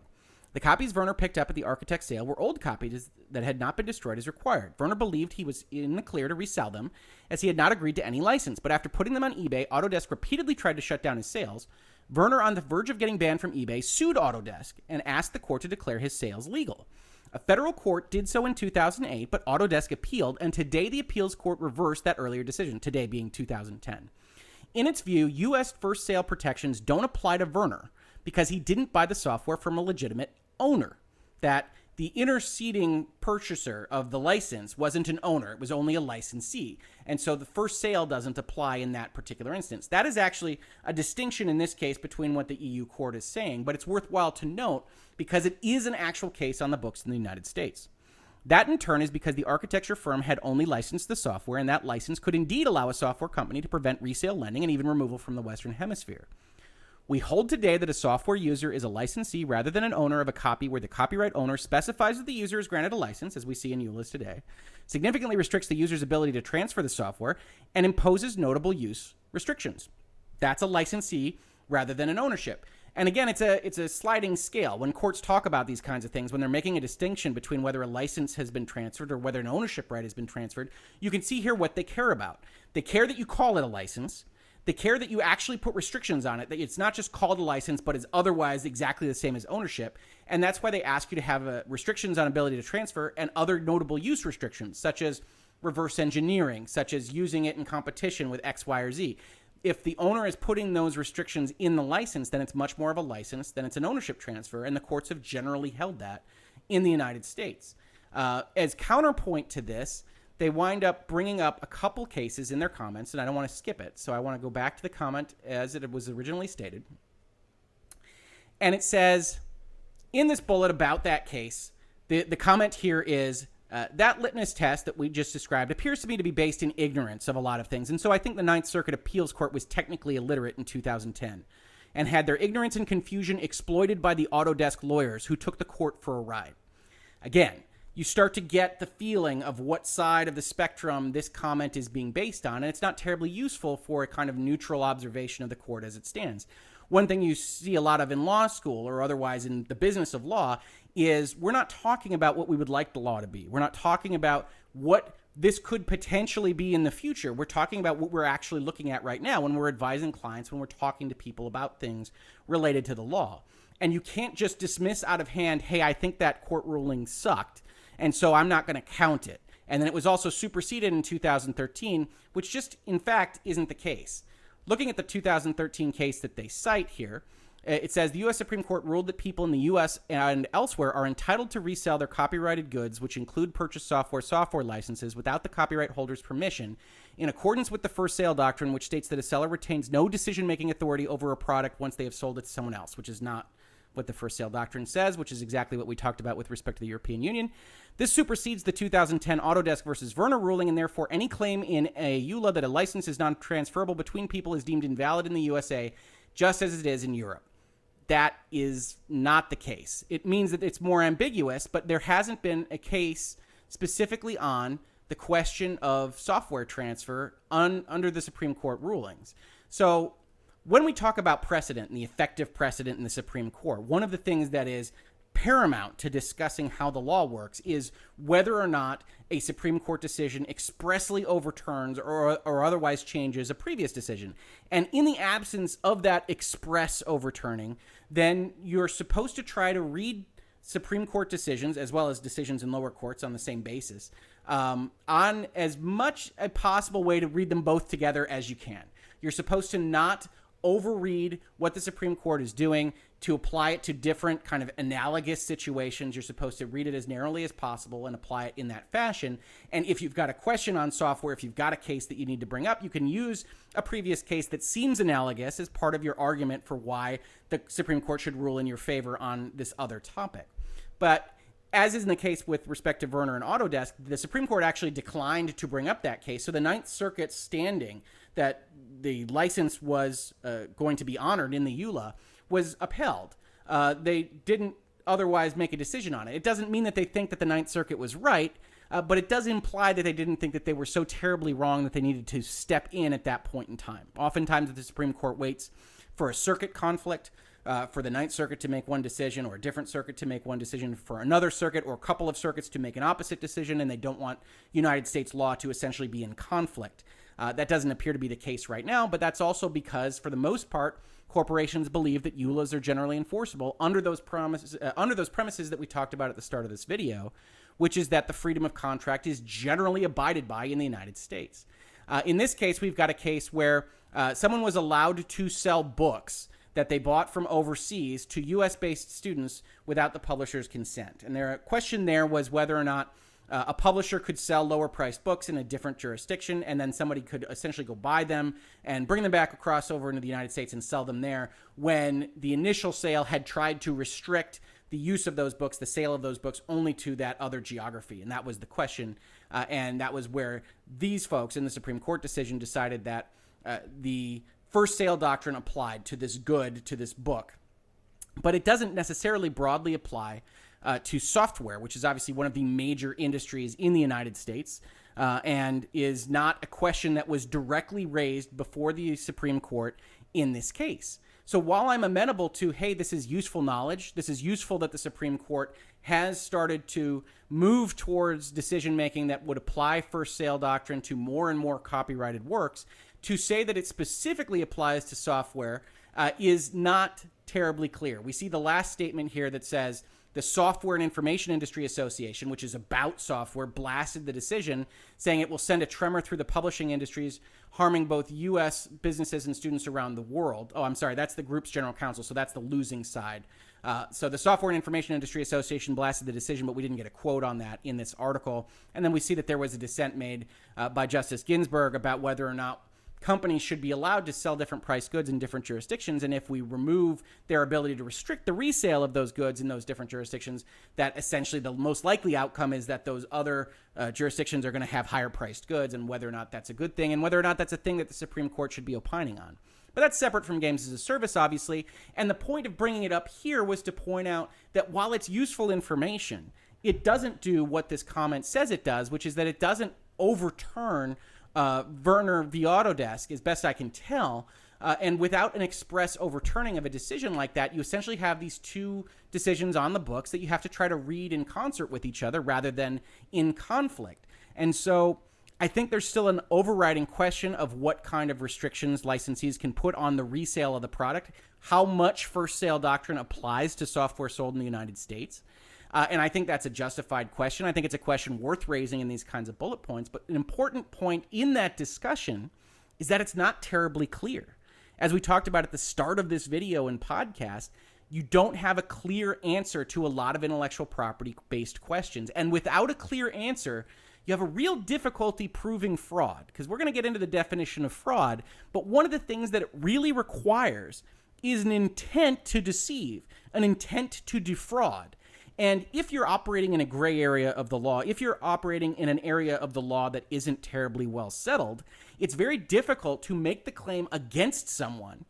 The copies Werner picked up at the architect's sale were old copies that had not been destroyed as required. Werner believed he was in the clear to resell them, as he had not agreed to any license, but after putting them on eBay, Autodesk repeatedly tried to shut down his sales. Werner, on the verge of getting banned from eBay, sued Autodesk and asked the court to declare his sales legal. A federal court did so in 2008, but Autodesk appealed, and today the appeals court reversed that earlier decision, today being 2010. In its view, U.S. first sale protections don't apply to Werner because he didn't buy the software from a legitimate owner. That the interceding purchaser of the license wasn't an owner, it was only a licensee. And so the first sale doesn't apply in that particular instance. That is actually a distinction in this case between what the EU court is saying, but it's worthwhile to note because it is an actual case on the books in the United States. That in turn is because the architecture firm had only licensed the software, and that license could indeed allow a software company to prevent resale lending and even removal from the Western Hemisphere. We hold today that a software user is a licensee rather than an owner of a copy where the copyright owner specifies that the user is granted a license, as we see in EULAs today, significantly restricts the user's ability to transfer the software, and imposes notable use restrictions. That's a licensee rather than an ownership. And again, it's a sliding scale. When courts talk about these kinds of things, when they're making a distinction between whether a license has been transferred or whether an ownership right has been transferred, you can see here what they care about. They care that you call it a license. They care that you actually put restrictions on it, that it's not just called a license, but is otherwise exactly the same as ownership. And that's why they ask you to have restrictions on ability to transfer and other notable use restrictions, such as reverse engineering, such as using it in competition with X, Y, or Z. If the owner is putting those restrictions in the license, then it's much more of a license than it's an ownership transfer, and the courts have generally held that in the United States. As counterpoint to this, they wind up bringing up a couple cases in their comments, and I don't want to skip it, so I want to go back to the comment as it was originally stated. And it says, in this bullet about that case, the comment here is, that litmus test that we just described appears to me to be based in ignorance of a lot of things. And so I think the Ninth Circuit Appeals Court was technically illiterate in 2010 and had their ignorance and confusion exploited by the Autodesk lawyers who took the court for a ride. Again, you start to get the feeling of what side of the spectrum this comment is being based on, and it's not terribly useful for a kind of neutral observation of the court as it stands. One thing you see a lot of in law school or otherwise in the business of law is we're not talking about what we would like the law to be. We're not talking about what this could potentially be in the future. We're talking about what we're actually looking at right now when we're advising clients, when we're talking to people about things related to the law. And you can't just dismiss out of hand, hey, I think that court ruling sucked, and so I'm not going to count it. And then it was also superseded in 2013, which just, in fact, isn't the case. Looking at the 2013 case that they cite here, it says the U.S. Supreme Court ruled that people in the U.S. and elsewhere are entitled to resell their copyrighted goods, which include purchased software licenses, without the copyright holder's permission, in accordance with the first sale doctrine, which states that a seller retains no decision-making authority over a product once they have sold it to someone else, which is not what the first sale doctrine says, which is exactly what we talked about with respect to the European Union. This supersedes the 2010 Autodesk versus Werner ruling, and therefore any claim in a EULA that a license is non-transferable between people is deemed invalid in the USA, just as it is in Europe. That is not the case. It means that it's more ambiguous, but there hasn't been a case specifically on the question of software transfer under the Supreme Court rulings. So when we talk about precedent and the effective precedent in the Supreme Court, one of the things that is paramount to discussing how the law works is whether or not a Supreme Court decision expressly overturns or otherwise changes a previous decision. And in the absence of that express overturning, then you're supposed to try to read Supreme Court decisions, as well as decisions in lower courts on the same basis, on as much a possible way to read them both together as you can. You're supposed to not overread what the Supreme Court is doing to apply it to different kind of analogous situations. You're supposed to read it as narrowly as possible and apply it in that fashion. And if you've got a question on software, if you've got a case that you need to bring up, you can use a previous case that seems analogous as part of your argument for why the Supreme Court should rule in your favor on this other topic. But as is in the case with respect to Werner and Autodesk, the Supreme Court actually declined to bring up that case. So the Ninth Circuit's standing that the license was going to be honored in the EULA was upheld. They didn't otherwise make a decision on it. It doesn't mean that they think that the Ninth Circuit was right, but it does imply that they didn't think that they were so terribly wrong that they needed to step in at that point in time. Oftentimes the Supreme Court waits for a circuit conflict, for the Ninth Circuit to make one decision, or a different circuit to make one decision, for another circuit or a couple of circuits to make an opposite decision, and they don't want United States law to essentially be in conflict. That doesn't appear to be the case right now, but that's also because, for the most part, corporations believe that EULAs are generally enforceable under those premises that we talked about at the start of this video, which is that the freedom of contract is generally abided by in the United States. In this case, we've got a case where someone was allowed to sell books that they bought from overseas to U.S.-based students without the publisher's consent. And their question there was whether or not a publisher could sell lower-priced books in a different jurisdiction, and then somebody could essentially go buy them and bring them back across over into the United States and sell them there, when the initial sale had tried to restrict the use of those books, the sale of those books, only to that other geography. And that was the question, and that was where these folks in the Supreme Court decision decided that the first sale doctrine applied to this good, to this book. But it doesn't necessarily broadly apply to software, which is obviously one of the major industries in the United States, and is not a question that was directly raised before the Supreme Court in this case. So while I'm amenable to, hey, this is useful knowledge, this is useful that the Supreme Court has started to move towards decision-making that would apply first sale doctrine to more and more copyrighted works, to say that it specifically applies to software is not terribly clear. We see the last statement here that says the Software and Information Industry Association, which is about software, blasted the decision, saying it will send a tremor through the publishing industries, harming both U.S. businesses and students around the world. Oh, I'm sorry, that's the group's general counsel, so that's the losing side. So the Software and Information Industry Association blasted the decision, but we didn't get a quote on that in this article. And then we see that there was a dissent made by Justice Ginsburg about whether or not companies should be allowed to sell different price goods in different jurisdictions. And if we remove their ability to restrict the resale of those goods in those different jurisdictions, that essentially the most likely outcome is that those other jurisdictions are going to have higher priced goods, and whether or not that's a good thing and whether or not that's a thing that the Supreme Court should be opining on. But that's separate from games as a service, obviously. And the point of bringing it up here was to point out that while it's useful information, it doesn't do what this comment says it does, which is that it doesn't overturn Werner v. Autodesk, as best I can tell. And without an express overturning of a decision like that, you essentially have these two decisions on the books that you have to try to read in concert with each other rather than in conflict. And so I think there's still an overriding question of what kind of restrictions licensees can put on the resale of the product, how much first sale doctrine applies to software sold in the United States. And I think that's a justified question. I think it's a question worth raising in these kinds of bullet points. But an important point in that discussion is that it's not terribly clear. As we talked about at the start of this video and podcast, you don't have a clear answer to a lot of intellectual property-based questions. And without a clear answer, you have a real difficulty proving fraud, because we're going to get into the definition of fraud. But one of the things that it really requires is an intent to deceive, an intent to defraud. And if you're operating in a gray area of the law, if you're operating in an area of the law that isn't terribly well settled, it's very difficult to make the claim against someone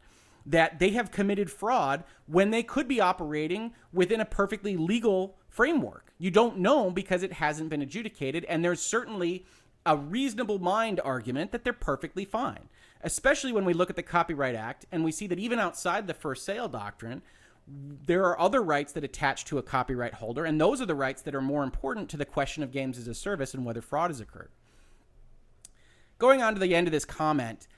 that they have committed fraud when they could be operating within a perfectly legal framework. You don't know because it hasn't been adjudicated, and there's certainly a reasonable mind argument that they're perfectly fine, especially when we look at the Copyright Act and we see that even outside the first sale doctrine, there are other rights that attach to a copyright holder, and those are the rights that are more important to the question of games as a service and whether fraud has occurred. Going on to the end of this comment,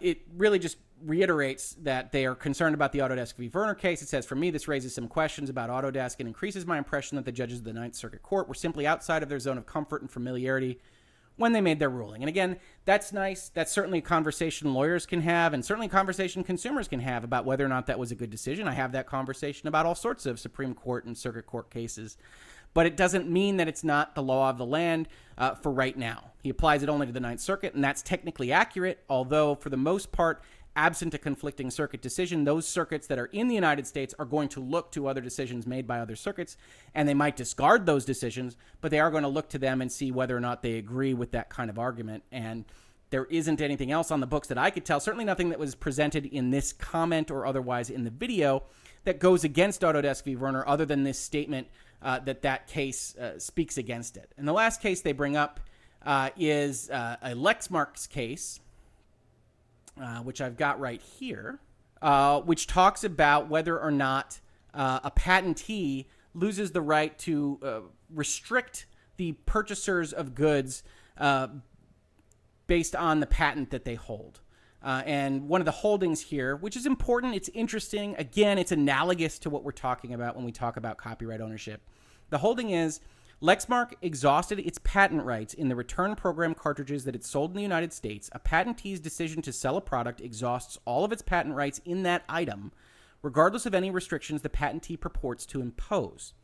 it really just reiterates that they are concerned about the Autodesk v. Werner case. It says, for me, this raises some questions about Autodesk and increases my impression that the judges of the Ninth Circuit Court were simply outside of their zone of comfort and familiarity when they made their ruling. And again, that's nice. That's certainly a conversation lawyers can have, and certainly a conversation consumers can have about whether or not that was a good decision. I have that conversation about all sorts of Supreme Court and Circuit Court cases. But it doesn't mean that it's not the law of the land for right now. He applies it only to the Ninth Circuit, and that's technically accurate, although for the most part, absent a conflicting circuit decision, those circuits that are in the United States are going to look to other decisions made by other circuits, and they might discard those decisions, but they are going to look to them and see whether or not they agree with that kind of argument. And there isn't anything else on the books that I could tell, certainly nothing that was presented in this comment or otherwise in the video, that goes against Autodesk v. Werner other than this statement that case speaks against it. And the last case they bring up is a Lexmark's case, which I've got right here, which talks about whether or not a patentee loses the right to restrict the purchasers of goods based on the patent that they hold. And one of the holdings here, which is important, it's interesting, again, it's analogous to what we're talking about when we talk about copyright ownership. The holding is, Lexmark exhausted its patent rights in the return program cartridges that it sold in the United States. A patentee's decision to sell a product exhausts all of its patent rights in that item, regardless of any restrictions the patentee purports to impose.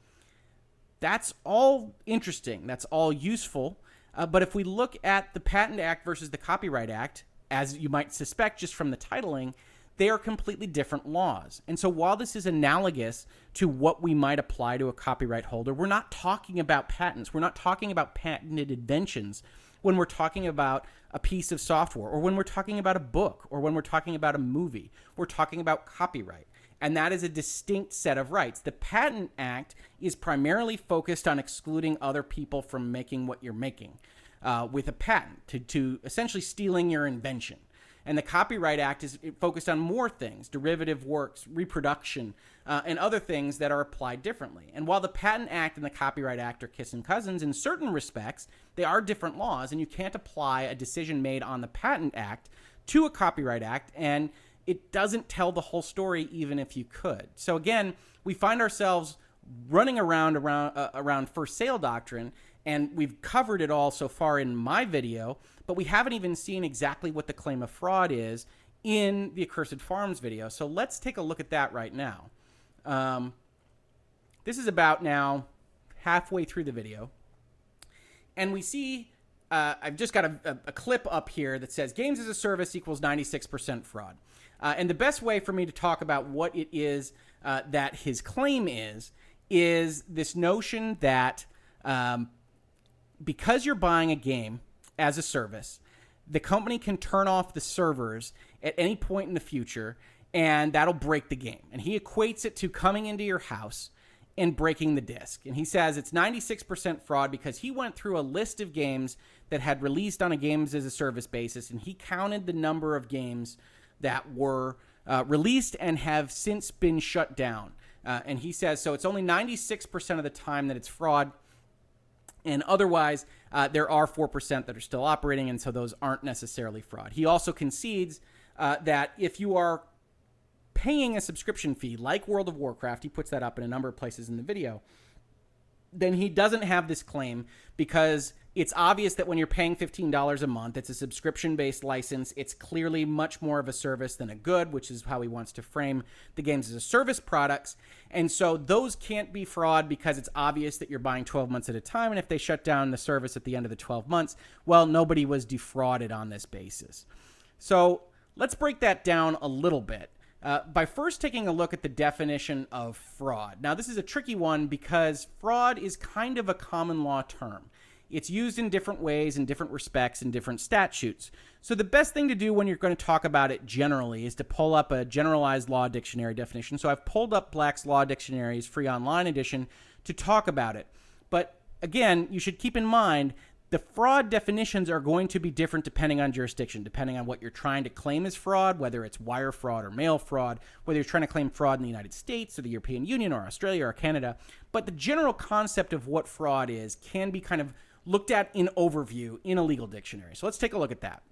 That's all interesting. That's all useful. But if we look at the Patent Act versus the Copyright Act, as you might suspect just from the titling, they are completely different laws. And so while this is analogous to what we might apply to a copyright holder, we're not talking about patents. We're not talking about patented inventions when we're talking about a piece of software, or when we're talking about a book, or when we're talking about a movie. We're talking about copyright. And that is a distinct set of rights. The Patent Act is primarily focused on excluding other people from making what you're making with a patent, to essentially stealing your invention. And the Copyright Act is focused on more things, derivative works, reproduction, and other things that are applied differently. And while the Patent Act and the Copyright Act are kissing cousins, in certain respects, they are different laws, and you can't apply a decision made on the Patent Act to a Copyright Act, and it doesn't tell the whole story even if you could. So again, we find ourselves running around first sale doctrine, and we've covered it all so far in my video, but we haven't even seen exactly what the claim of fraud is in the Accursed Farms video. So let's take a look at that right now. This is about now halfway through the video, and we see I've just got a clip up here that says games as a service equals 96% fraud. And the best way for me to talk about what it is that his claim is this notion that because you're buying a game as a service, the company can turn off the servers at any point in the future, and that'll break the game. And he equates it to coming into your house and breaking the disc. And he says it's 96% fraud because he went through a list of games that had released on a games as a service basis, and he counted the number of games that were released and have since been shut down. And he says, so it's only 96% of the time that it's fraud. And otherwise, there are 4% that are still operating, and so those aren't necessarily fraud. He also concedes that if you are paying a subscription fee, like World of Warcraft, he puts that up in a number of places in the video, then he doesn't have this claim because it's obvious that when you're paying $15 a month, it's a subscription-based license. It's clearly much more of a service than a good, which is how he wants to frame the games as a service products. And so those can't be fraud because it's obvious that you're buying 12 months at a time. And if they shut down the service at the end of the 12 months, well, nobody was defrauded on this basis. So let's break that down a little bit. By first taking a look at the definition of fraud. Now, this is a tricky one because fraud is kind of a common law term. It's used in different ways, in different respects, in different statutes. So the best thing to do when you're going to talk about it generally is to pull up a generalized law dictionary definition. So I've pulled up Black's Law Dictionary's free online edition to talk about it. But again, you should keep in mind the fraud definitions are going to be different depending on jurisdiction, depending on what you're trying to claim as fraud, whether it's wire fraud or mail fraud, whether you're trying to claim fraud in the United States or the European Union or Australia or Canada. But the general concept of what fraud is can be kind of looked at in overview in a legal dictionary. So let's take a look at that.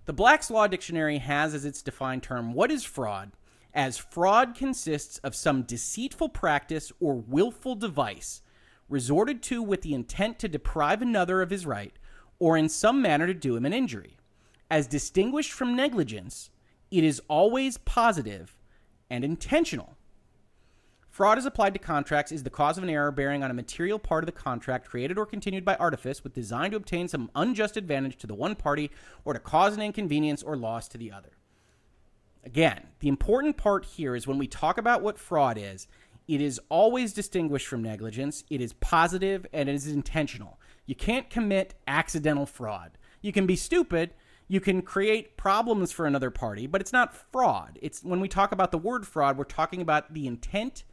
The Black's Law Dictionary has as its defined term, what is fraud? As fraud consists of some deceitful practice or willful device resorted to with the intent to deprive another of his right, or in some manner to do him an injury. As distinguished from negligence, it is always positive and intentional. Fraud as applied to contracts is the cause of an error bearing on a material part of the contract created or continued by artifice with design to obtain some unjust advantage to the one party or to cause an inconvenience or loss to the other. Again, the important part here is when we talk about what fraud is, it is always distinguished from negligence, it is positive, and it is intentional. You can't commit accidental fraud. You can be stupid, you can create problems for another party, but it's not fraud. It's when we talk about the word fraud, we're talking about the intent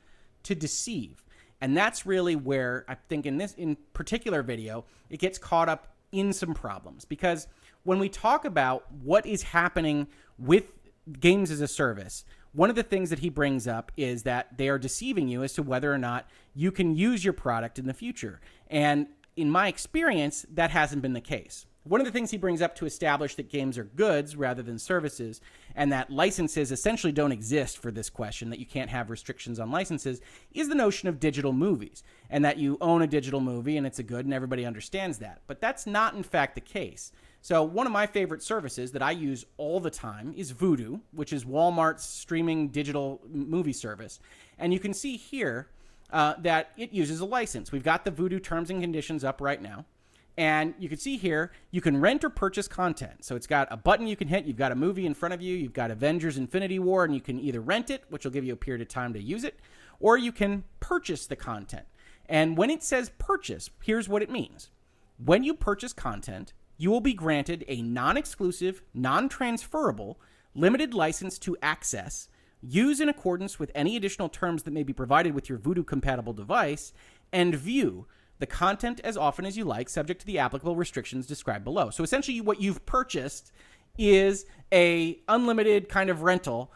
to deceive. And that's really where I think in this in particular video, it gets caught up in some problems. Because when we talk about what is happening with games as a service, one of the things that he brings up is that they are deceiving you as to whether or not you can use your product in the future. And in my experience, that hasn't been the case. One of the things he brings up to establish that games are goods rather than services, and that licenses essentially don't exist for this question, that you can't have restrictions on licenses, is the notion of digital movies, and that you own a digital movie and it's a good and everybody understands that. But that's not in fact the case. So one of my favorite services that I use all the time is Vudu, which is Walmart's streaming digital movie service. And you can see here that it uses a license. We've got the Vudu terms and conditions up right now. And you can see here, you can rent or purchase content. So it's got a button you can hit. You've got a movie in front of you. You've got Avengers Infinity War, and you can either rent it, which will give you a period of time to use it, or you can purchase the content. And when it says purchase, here's what it means. When you purchase content, you will be granted a non-exclusive, non-transferable, limited license to access, use in accordance with any additional terms that may be provided with your Vudu-compatible device, and view the content as often as you like, subject to the applicable restrictions described below. So essentially what you've purchased is a unlimited kind of rental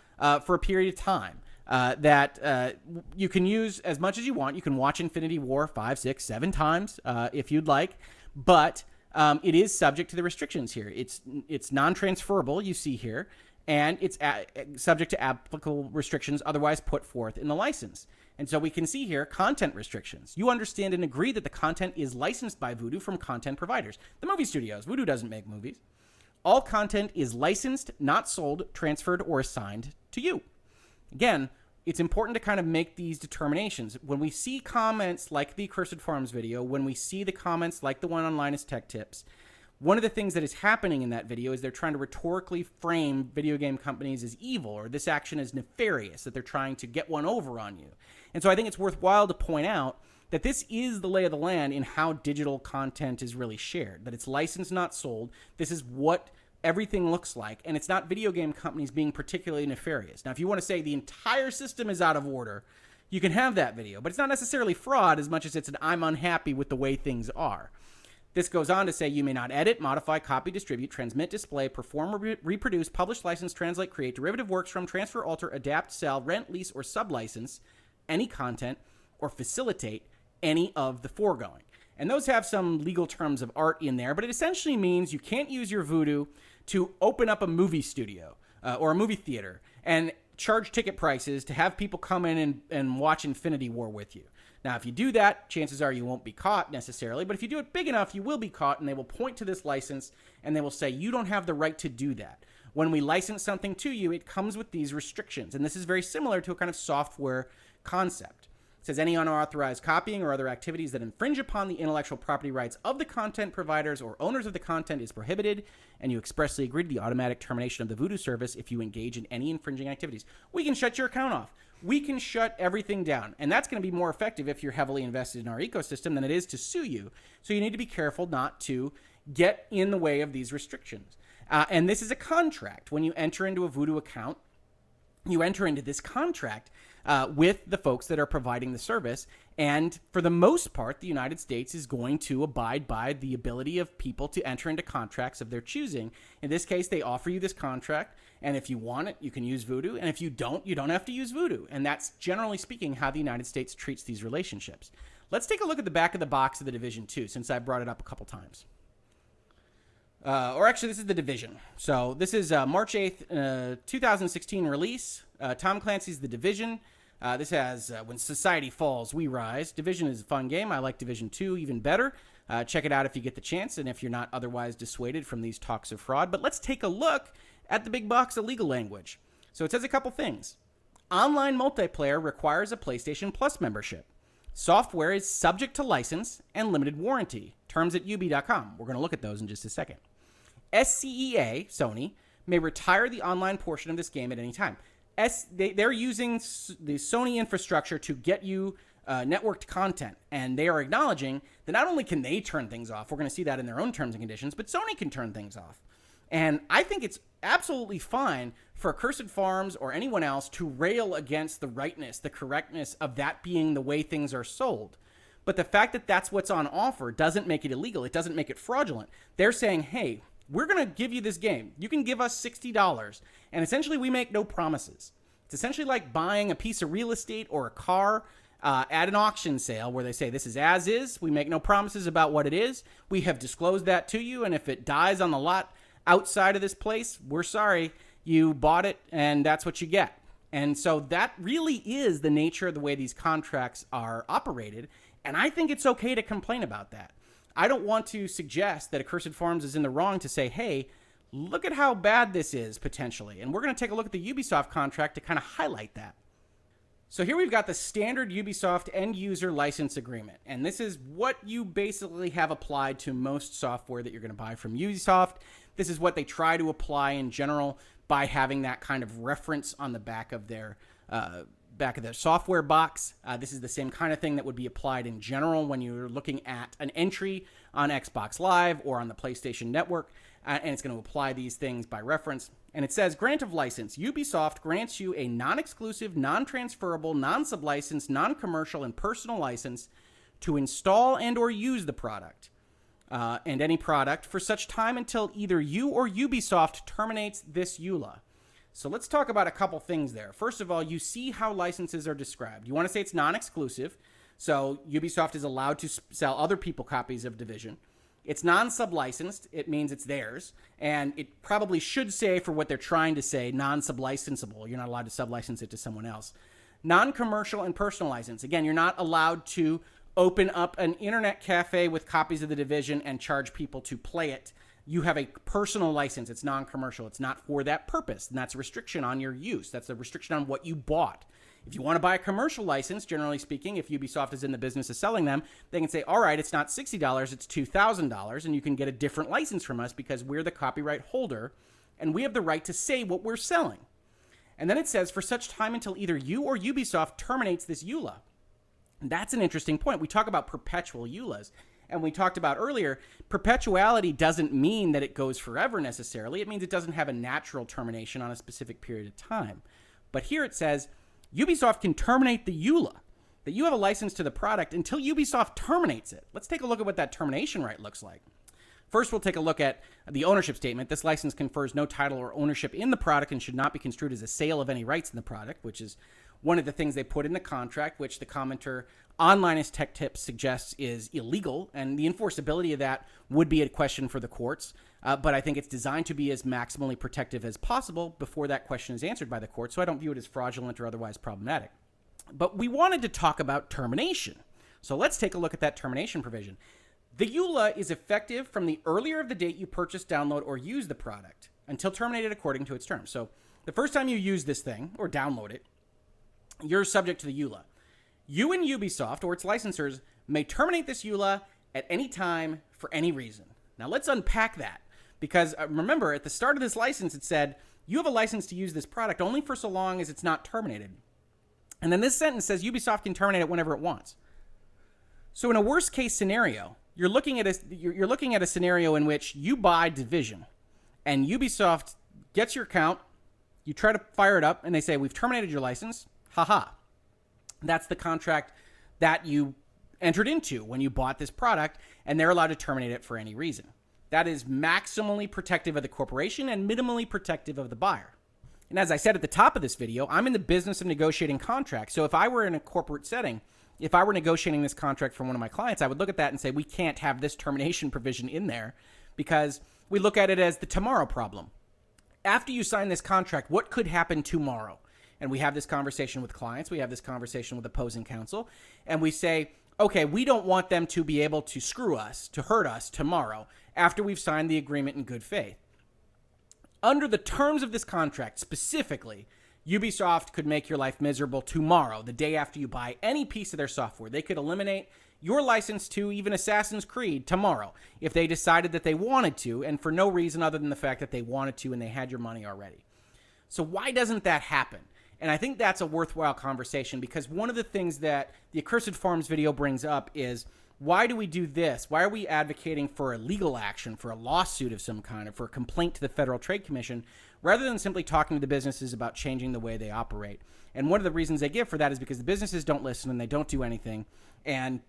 for a period of time that you can use as much as you want. You can watch Infinity War 5, 6, 7 times if you'd like, but it is subject to the restrictions here. It's non-transferable, you see here, and it's subject to applicable restrictions otherwise put forth in the license. And so we can see here content restrictions. You understand and agree that the content is licensed by Vudu from content providers. The movie studios. Vudu doesn't make movies. All content is licensed, not sold, transferred, or assigned to you. Again, it's important to kind of make these determinations. When we see comments like the Accursed Farms video, when we see the comments like the one on Linus Tech Tips, one of the things that is happening in that video is they're trying to rhetorically frame video game companies as evil, or this action is nefarious, that they're trying to get one over on you. And so I think it's worthwhile to point out that this is the lay of the land in how digital content is really shared, that it's licensed, not sold. This is what everything looks like, and it's not video game companies being particularly nefarious. Now, if you want to say the entire system is out of order, you can have that video, but it's not necessarily fraud as much as it's an I'm unhappy with the way things are. This goes on to say you may not edit, modify, copy, distribute, transmit, display, perform, reproduce, publish, license, translate, create derivative works from, transfer, alter, adapt, sell, rent, lease, or sublicense any content or facilitate any of the foregoing. And those have some legal terms of art in there, but it essentially means you can't use your Vudu to open up a movie studio or a movie theater and charge ticket prices to have people come in and watch Infinity War with you. Now, if you do that, chances are you won't be caught necessarily, but if you do it big enough, you will be caught, and they will point to this license, and they will say, you don't have the right to do that. When we license something to you, it comes with these restrictions, and this is very similar to a kind of software concept. It says any unauthorized copying or other activities that infringe upon the intellectual property rights of the content providers or owners of the content is prohibited, and you expressly agree to the automatic termination of the Vudu service if you engage in any infringing activities. We can shut your account off. We can shut everything down, and that's going to be more effective if you're heavily invested in our ecosystem than it is to sue you. So you need to be careful not to get in the way of these restrictions. And this is a contract. When you enter into a Vudu account, you enter into this contract with the folks that are providing the service. And for the most part, the United States is going to abide by the ability of people to enter into contracts of their choosing. In this case, they offer you this contract. And if you want it, you can use Vudu. And if you don't have to use Vudu. And that's generally speaking how the United States treats these relationships. Let's take a look at the back of the box of the Division 2, since I brought it up a couple times. Or actually, this is the Division. So this is March 8th, 2016 release. Tom Clancy's The Division. This has When Society Falls, We Rise. Division is a fun game. I like Division 2 even better. Check it out if you get the chance and if you're not otherwise dissuaded from these talks of fraud. But let's take a look at the big box of legal language. So it says a couple things. Online multiplayer requires a PlayStation Plus membership. Software is subject to license and limited warranty. Terms at ubi.com. We're going to look at those in just a second. SCEA, Sony, may retire the online portion of this game at any time. They're using the Sony infrastructure to get you networked content, and they are acknowledging that not only can they turn things off, we're going to see that in their own terms and conditions, but Sony can turn things off. And I think it's absolutely fine for Accursed Farms or anyone else to rail against the rightness, the correctness of that being the way things are sold. But the fact that that's what's on offer doesn't make it illegal. It doesn't make it fraudulent. They're saying, hey, we're going to give you this game. You can give us $60. And essentially, we make no promises. It's essentially like buying a piece of real estate or a car at an auction sale where they say, this is as is. We make no promises about what it is. We have disclosed that to you. And if it dies on the lot outside of this place, we're sorry. You bought it, and that's what you get. And so that really is the nature of the way these contracts are operated. And I think it's okay to complain about that. I don't want to suggest that Accursed Farms is in the wrong to say, hey, look at how bad this is potentially. And we're going to take a look at the Ubisoft contract to kind of highlight that. So here we've got the standard Ubisoft end user license agreement. And this is what you basically have applied to most software that you're going to buy from Ubisoft. This is what they try to apply in general by having that kind of reference on the back of their software box. This is the same kind of thing that would be applied in general when you're looking at an entry on Xbox Live or on the PlayStation Network, and it's going to apply these things by reference. And it says, grant of license. Ubisoft grants you a non-exclusive, non-transferable, non-sublicensed, non-commercial, and personal license to install and or use the product and any product for such time until either you or Ubisoft terminates this EULA. So let's talk about a couple things there. First of all, you see how licenses are described. You want to say it's non-exclusive. So Ubisoft is allowed to sell other people copies of Division. It's non-sublicensed. It means it's theirs. And it probably should say, for what they're trying to say, non-sublicensable. You're not allowed to sublicense it to someone else. Non-commercial and personal license. Again, you're not allowed to open up an internet cafe with copies of the Division and charge people to play it. You have a personal license. It's non-commercial. It's not for that purpose. And that's a restriction on your use. That's a restriction on what you bought. If you want to buy a commercial license, generally speaking, if Ubisoft is in the business of selling them, they can say, all right, it's not $60, it's $2,000, and you can get a different license from us because we're the copyright holder, and we have the right to say what we're selling. And then it says, for such time until either you or Ubisoft terminates this EULA. And that's an interesting point. We talk about perpetual EULAs. And we talked about earlier, perpetuality doesn't mean that it goes forever necessarily. It means it doesn't have a natural termination on a specific period of time. But here it says, Ubisoft can terminate the EULA, that you have a license to the product until Ubisoft terminates it. Let's take a look at what that termination right looks like. First, we'll take a look at the ownership statement. This license confers no title or ownership in the product and should not be construed as a sale of any rights in the product, which is one of the things they put in the contract, which the commenter on Linus Tech Tips suggests is illegal, and the enforceability of that would be a question for the courts, but I think it's designed to be as maximally protective as possible before that question is answered by the court, so I don't view it as fraudulent or otherwise problematic. But we wanted to talk about termination, so let's take a look at that termination provision. The EULA is effective from the earlier of the date you purchase, download, or use the product until terminated according to its terms. So the first time you use this thing or download it, you're subject to the EULA. You and Ubisoft or its licensors may terminate this EULA at any time for any reason. Now let's unpack that, because remember at the start of this license it said you have a license to use this product only for so long as it's not terminated. And then this sentence says Ubisoft can terminate it whenever it wants. So in a worst case scenario, you're looking at a scenario in which you buy Division and Ubisoft gets your account, you try to fire it up and they say we've terminated your license. Haha. That's the contract that you entered into when you bought this product, and they're allowed to terminate it for any reason. That is maximally protective of the corporation and minimally protective of the buyer. And as I said at the top of this video, I'm in the business of negotiating contracts. So if I were in a corporate setting, if I were negotiating this contract for one of my clients, I would look at that and say, we can't have this termination provision in there because we look at it as the tomorrow problem. After you sign this contract, what could happen tomorrow? And we have this conversation with clients, we have this conversation with opposing counsel, and we say, okay, we don't want them to be able to screw us, to hurt us tomorrow after we've signed the agreement in good faith. Under the terms of this contract, specifically, Ubisoft could make your life miserable tomorrow, the day after you buy any piece of their software. They could eliminate your license to even Assassin's Creed tomorrow if they decided that they wanted to, and for no reason other than the fact that they wanted to and they had your money already. So why doesn't that happen? And I think that's a worthwhile conversation, because one of the things that the Accursed Farms video brings up is, why do we do this? Why are we advocating for a legal action, for a lawsuit of some kind, or for a complaint to the Federal Trade Commission, rather than simply talking to the businesses about changing the way they operate? And one of the reasons they give for that is because the businesses don't listen and they don't do anything, and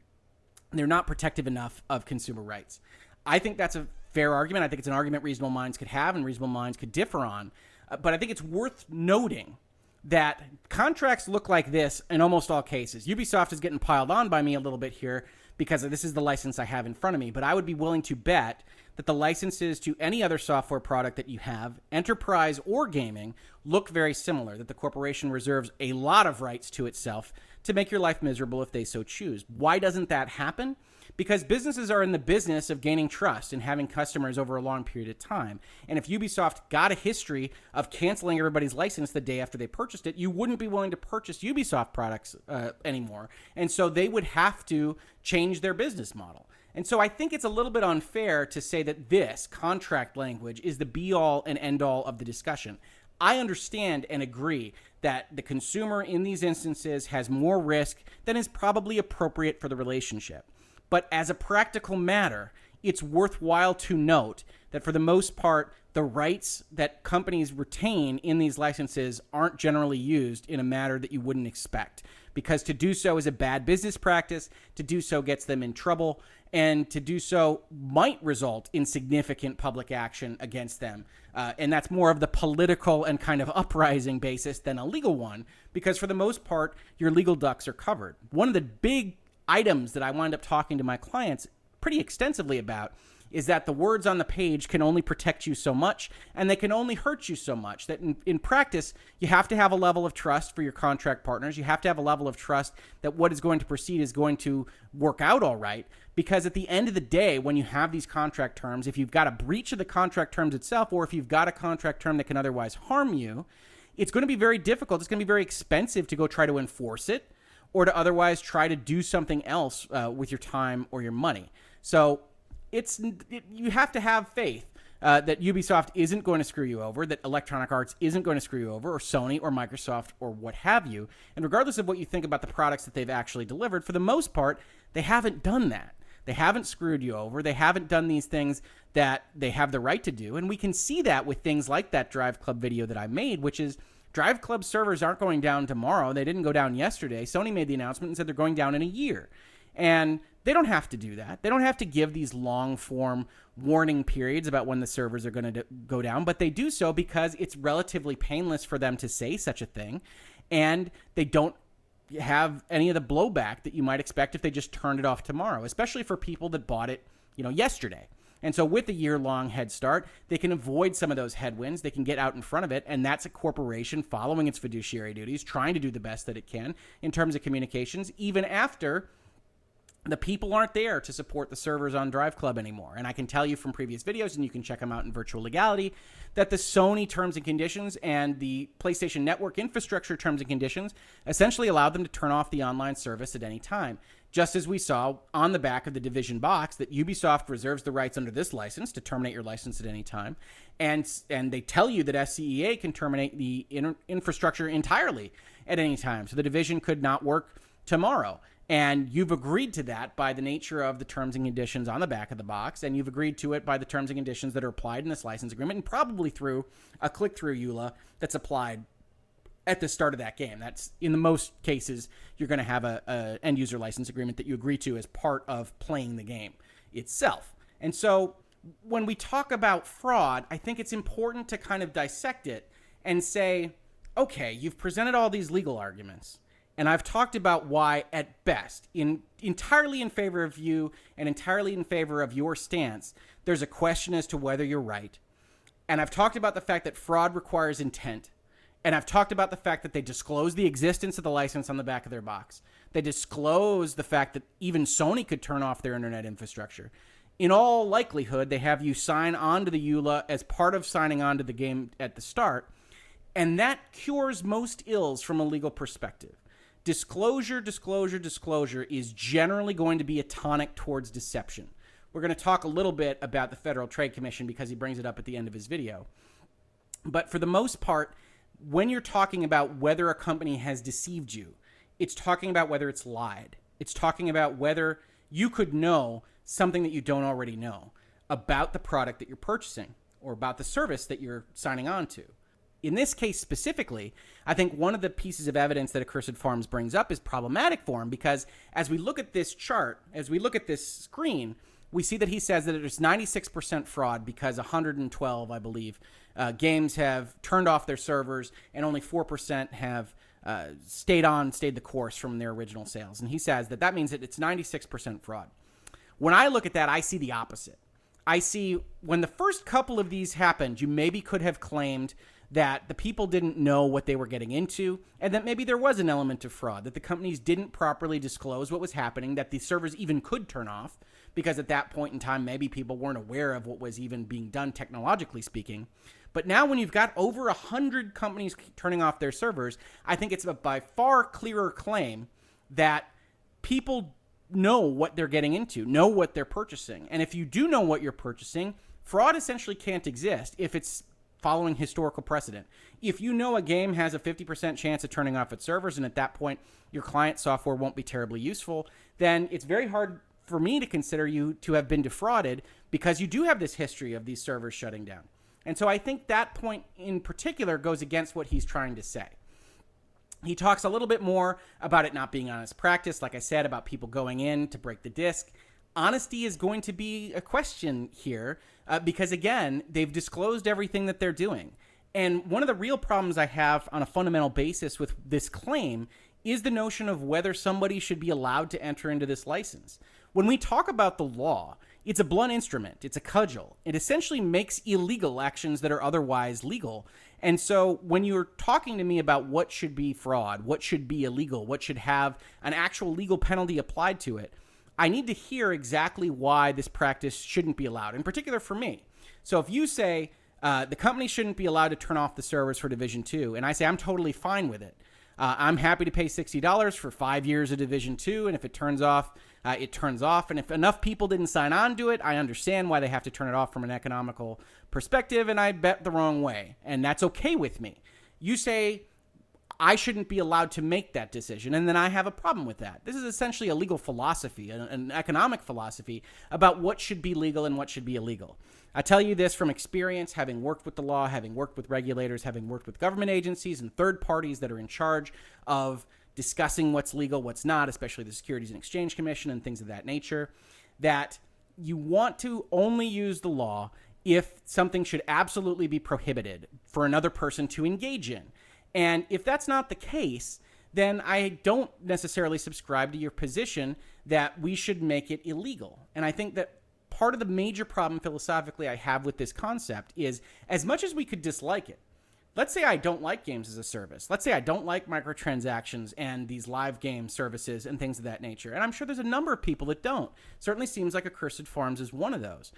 they're not protective enough of consumer rights. I think that's a fair argument. I think it's an argument reasonable minds could have and reasonable minds could differ on. But I think it's worth noting that contracts look like this in almost all cases. Ubisoft is getting piled on by me a little bit here because this is the license I have in front of me, but I would be willing to bet that the licenses to any other software product that you have, enterprise or gaming, look very similar, that the corporation reserves a lot of rights to itself to make your life miserable if they so choose. Why doesn't that happen? Because businesses are in the business of gaining trust and having customers over a long period of time. And if Ubisoft got a history of canceling everybody's license the day after they purchased it, you wouldn't be willing to purchase Ubisoft products anymore. And so they would have to change their business model. And so I think it's a little bit unfair to say that this contract language is the be-all and end-all of the discussion. I understand and agree that the consumer in these instances has more risk than is probably appropriate for the relationship. But as a practical matter, it's worthwhile to note that for the most part, the rights that companies retain in these licenses aren't generally used in a manner that you wouldn't expect. Because to do so is a bad business practice, to do so gets them in trouble, and to do so might result in significant public action against them. And that's more of the political and kind of uprising basis than a legal one, because for the most part, your legal ducks are covered. One of the big items that I wind up talking to my clients pretty extensively about is that the words on the page can only protect you so much, and they can only hurt you so much, that in practice, you have to have a level of trust for your contract partners. You have to have a level of trust that what is going to proceed is going to work out all right, because at the end of the day, when you have these contract terms, if you've got a breach of the contract terms itself, or if you've got a contract term that can otherwise harm you, it's going to be very difficult. It's going to be very expensive to go try to enforce it or to otherwise try to do something else with your time or your money. So you have to have faith that Ubisoft isn't going to screw you over, that Electronic Arts isn't going to screw you over, or Sony or Microsoft or what have you. And regardless of what you think about the products that they've actually delivered, for the most part, they haven't done that. They haven't screwed you over. They haven't done these things that they have the right to do. And we can see that with things like that Drive Club video that I made, which is Drive Club servers aren't going down tomorrow. They didn't go down yesterday. Sony made the announcement and said they're going down in a year. And they don't have to do that. They don't have to give these long-form warning periods about when the servers are going to go down, but they do so because it's relatively painless for them to say such a thing, and they don't have any of the blowback that you might expect if they just turned it off tomorrow, especially for people that bought it, yesterday. And so with a year-long head start, they can avoid some of those headwinds. They can get out in front of it, and that's a corporation following its fiduciary duties, trying to do the best that it can in terms of communications, even after the people aren't there to support the servers on Drive Club anymore. And I can tell you from previous videos, and you can check them out in Virtual Legality, that the Sony terms and conditions and the PlayStation Network infrastructure terms and conditions essentially allowed them to turn off the online service at any time. Just as we saw on the back of the Division box that Ubisoft reserves the rights under this license to terminate your license at any time. And they tell you that SCEA can terminate the infrastructure entirely at any time. So the Division could not work tomorrow. And you've agreed to that by the nature of the terms and conditions on the back of the box, and you've agreed to it by the terms and conditions that are applied in this license agreement, and probably through a click-through EULA that's applied at the start of that game. That's, in the most cases, you're going to have a end-user license agreement that you agree to as part of playing the game itself. And so when we talk about fraud, I think it's important to kind of dissect it and say, okay, you've presented all these legal arguments, and I've talked about why, at best, entirely in favor of you and entirely in favor of your stance, there's a question as to whether you're right. And I've talked about the fact that fraud requires intent. And I've talked about the fact that they disclose the existence of the license on the back of their box. They disclose the fact that even Sony could turn off their internet infrastructure. In all likelihood, they have you sign on to the EULA as part of signing on to the game at the start. And that cures most ills from a legal perspective. Disclosure is generally going to be a tonic towards deception. We're going to talk a little bit about the Federal Trade Commission because he brings it up at the end of his video. But for the most part, when you're talking about whether a company has deceived you, it's talking about whether it's lied. It's talking about whether you could know something that you don't already know about the product that you're purchasing or about the service that you're signing on to. In this case specifically, I think one of the pieces of evidence that Accursed Farms brings up is problematic for him because as we look at this chart, as we look at this screen, we see that he says that it's 96% fraud because 112, I believe, games have turned off their servers and only 4% have stayed the course from their original sales. And he says that means that it's 96% fraud. When I look at that, I see the opposite. I see when the first couple of these happened, you maybe could have claimed that the people didn't know what they were getting into, and that maybe there was an element of fraud, that the companies didn't properly disclose what was happening, that the servers even could turn off, because at that point in time, maybe people weren't aware of what was even being done technologically speaking. But now when you've got over 100 companies turning off their servers, I think it's a by far clearer claim that people know what they're getting into, know what they're purchasing. And if you do know what you're purchasing, fraud essentially can't exist if it's following historical precedent. If you know a game has a 50% chance of turning off its servers and at that point your client software won't be terribly useful, then it's very hard for me to consider you to have been defrauded because you do have this history of these servers shutting down. And so I think that point in particular goes against what he's trying to say. He talks a little bit more about it not being honest practice, like I said, about people going in to break the disc. Honesty is going to be a question here because, again, they've disclosed everything that they're doing. And one of the real problems I have on a fundamental basis with this claim is the notion of whether somebody should be allowed to enter into this license. When we talk about the law, it's a blunt instrument. It's a cudgel. It essentially makes illegal actions that are otherwise legal. And so when you're talking to me about what should be fraud, what should be illegal, what should have an actual legal penalty applied to it, I need to hear exactly why this practice shouldn't be allowed, in particular for me. So if you say the company shouldn't be allowed to turn off the servers for Division 2. And I say I'm totally fine with it. I'm happy to pay $60 for 5 years of Division 2, and if it turns off, it turns off. And if enough people didn't sign on to it, I understand why they have to turn it off from an economical perspective, and I bet the wrong way. And that's okay with me. You say I shouldn't be allowed to make that decision, and then I have a problem with that. This is essentially a legal philosophy, an economic philosophy about what should be legal and what should be illegal. I tell you this from experience, having worked with the law, having worked with regulators, having worked with government agencies and third parties that are in charge of discussing what's legal, what's not, especially the Securities and Exchange Commission and things of that nature, that you want to only use the law if something should absolutely be prohibited for another person to engage in. And if that's not the case, then I don't necessarily subscribe to your position that we should make it illegal. And I think that part of the major problem philosophically I have with this concept is, as much as we could dislike it, let's say I don't like games as a service. Let's say I don't like microtransactions and these live game services and things of that nature. And I'm sure there's a number of people that don't. Certainly seems like Accursed Farms is one of those.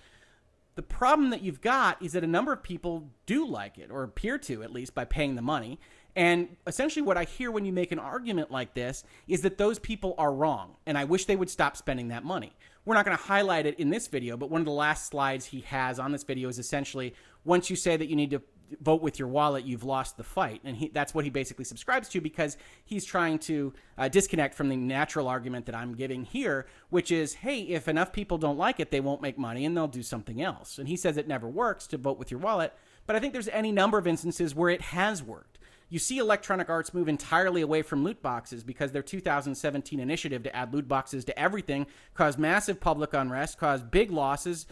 The problem that you've got is that a number of people do like it, or appear to, at least, by paying the money. And essentially what I hear when you make an argument like this is that those people are wrong, and I wish they would stop spending that money. We're not going to highlight it in this video, but one of the last slides he has on this video is essentially, once you say that you need to vote with your wallet, you've lost the fight. And that's what he basically subscribes to, because he's trying to disconnect from the natural argument that I'm giving here, which is, hey, if enough people don't like it, they won't make money and they'll do something else. And he says it never works to vote with your wallet, but I think there's any number of instances where it has worked. You see Electronic Arts move entirely away from loot boxes because their 2017 initiative to add loot boxes to everything caused massive public unrest, caused big losses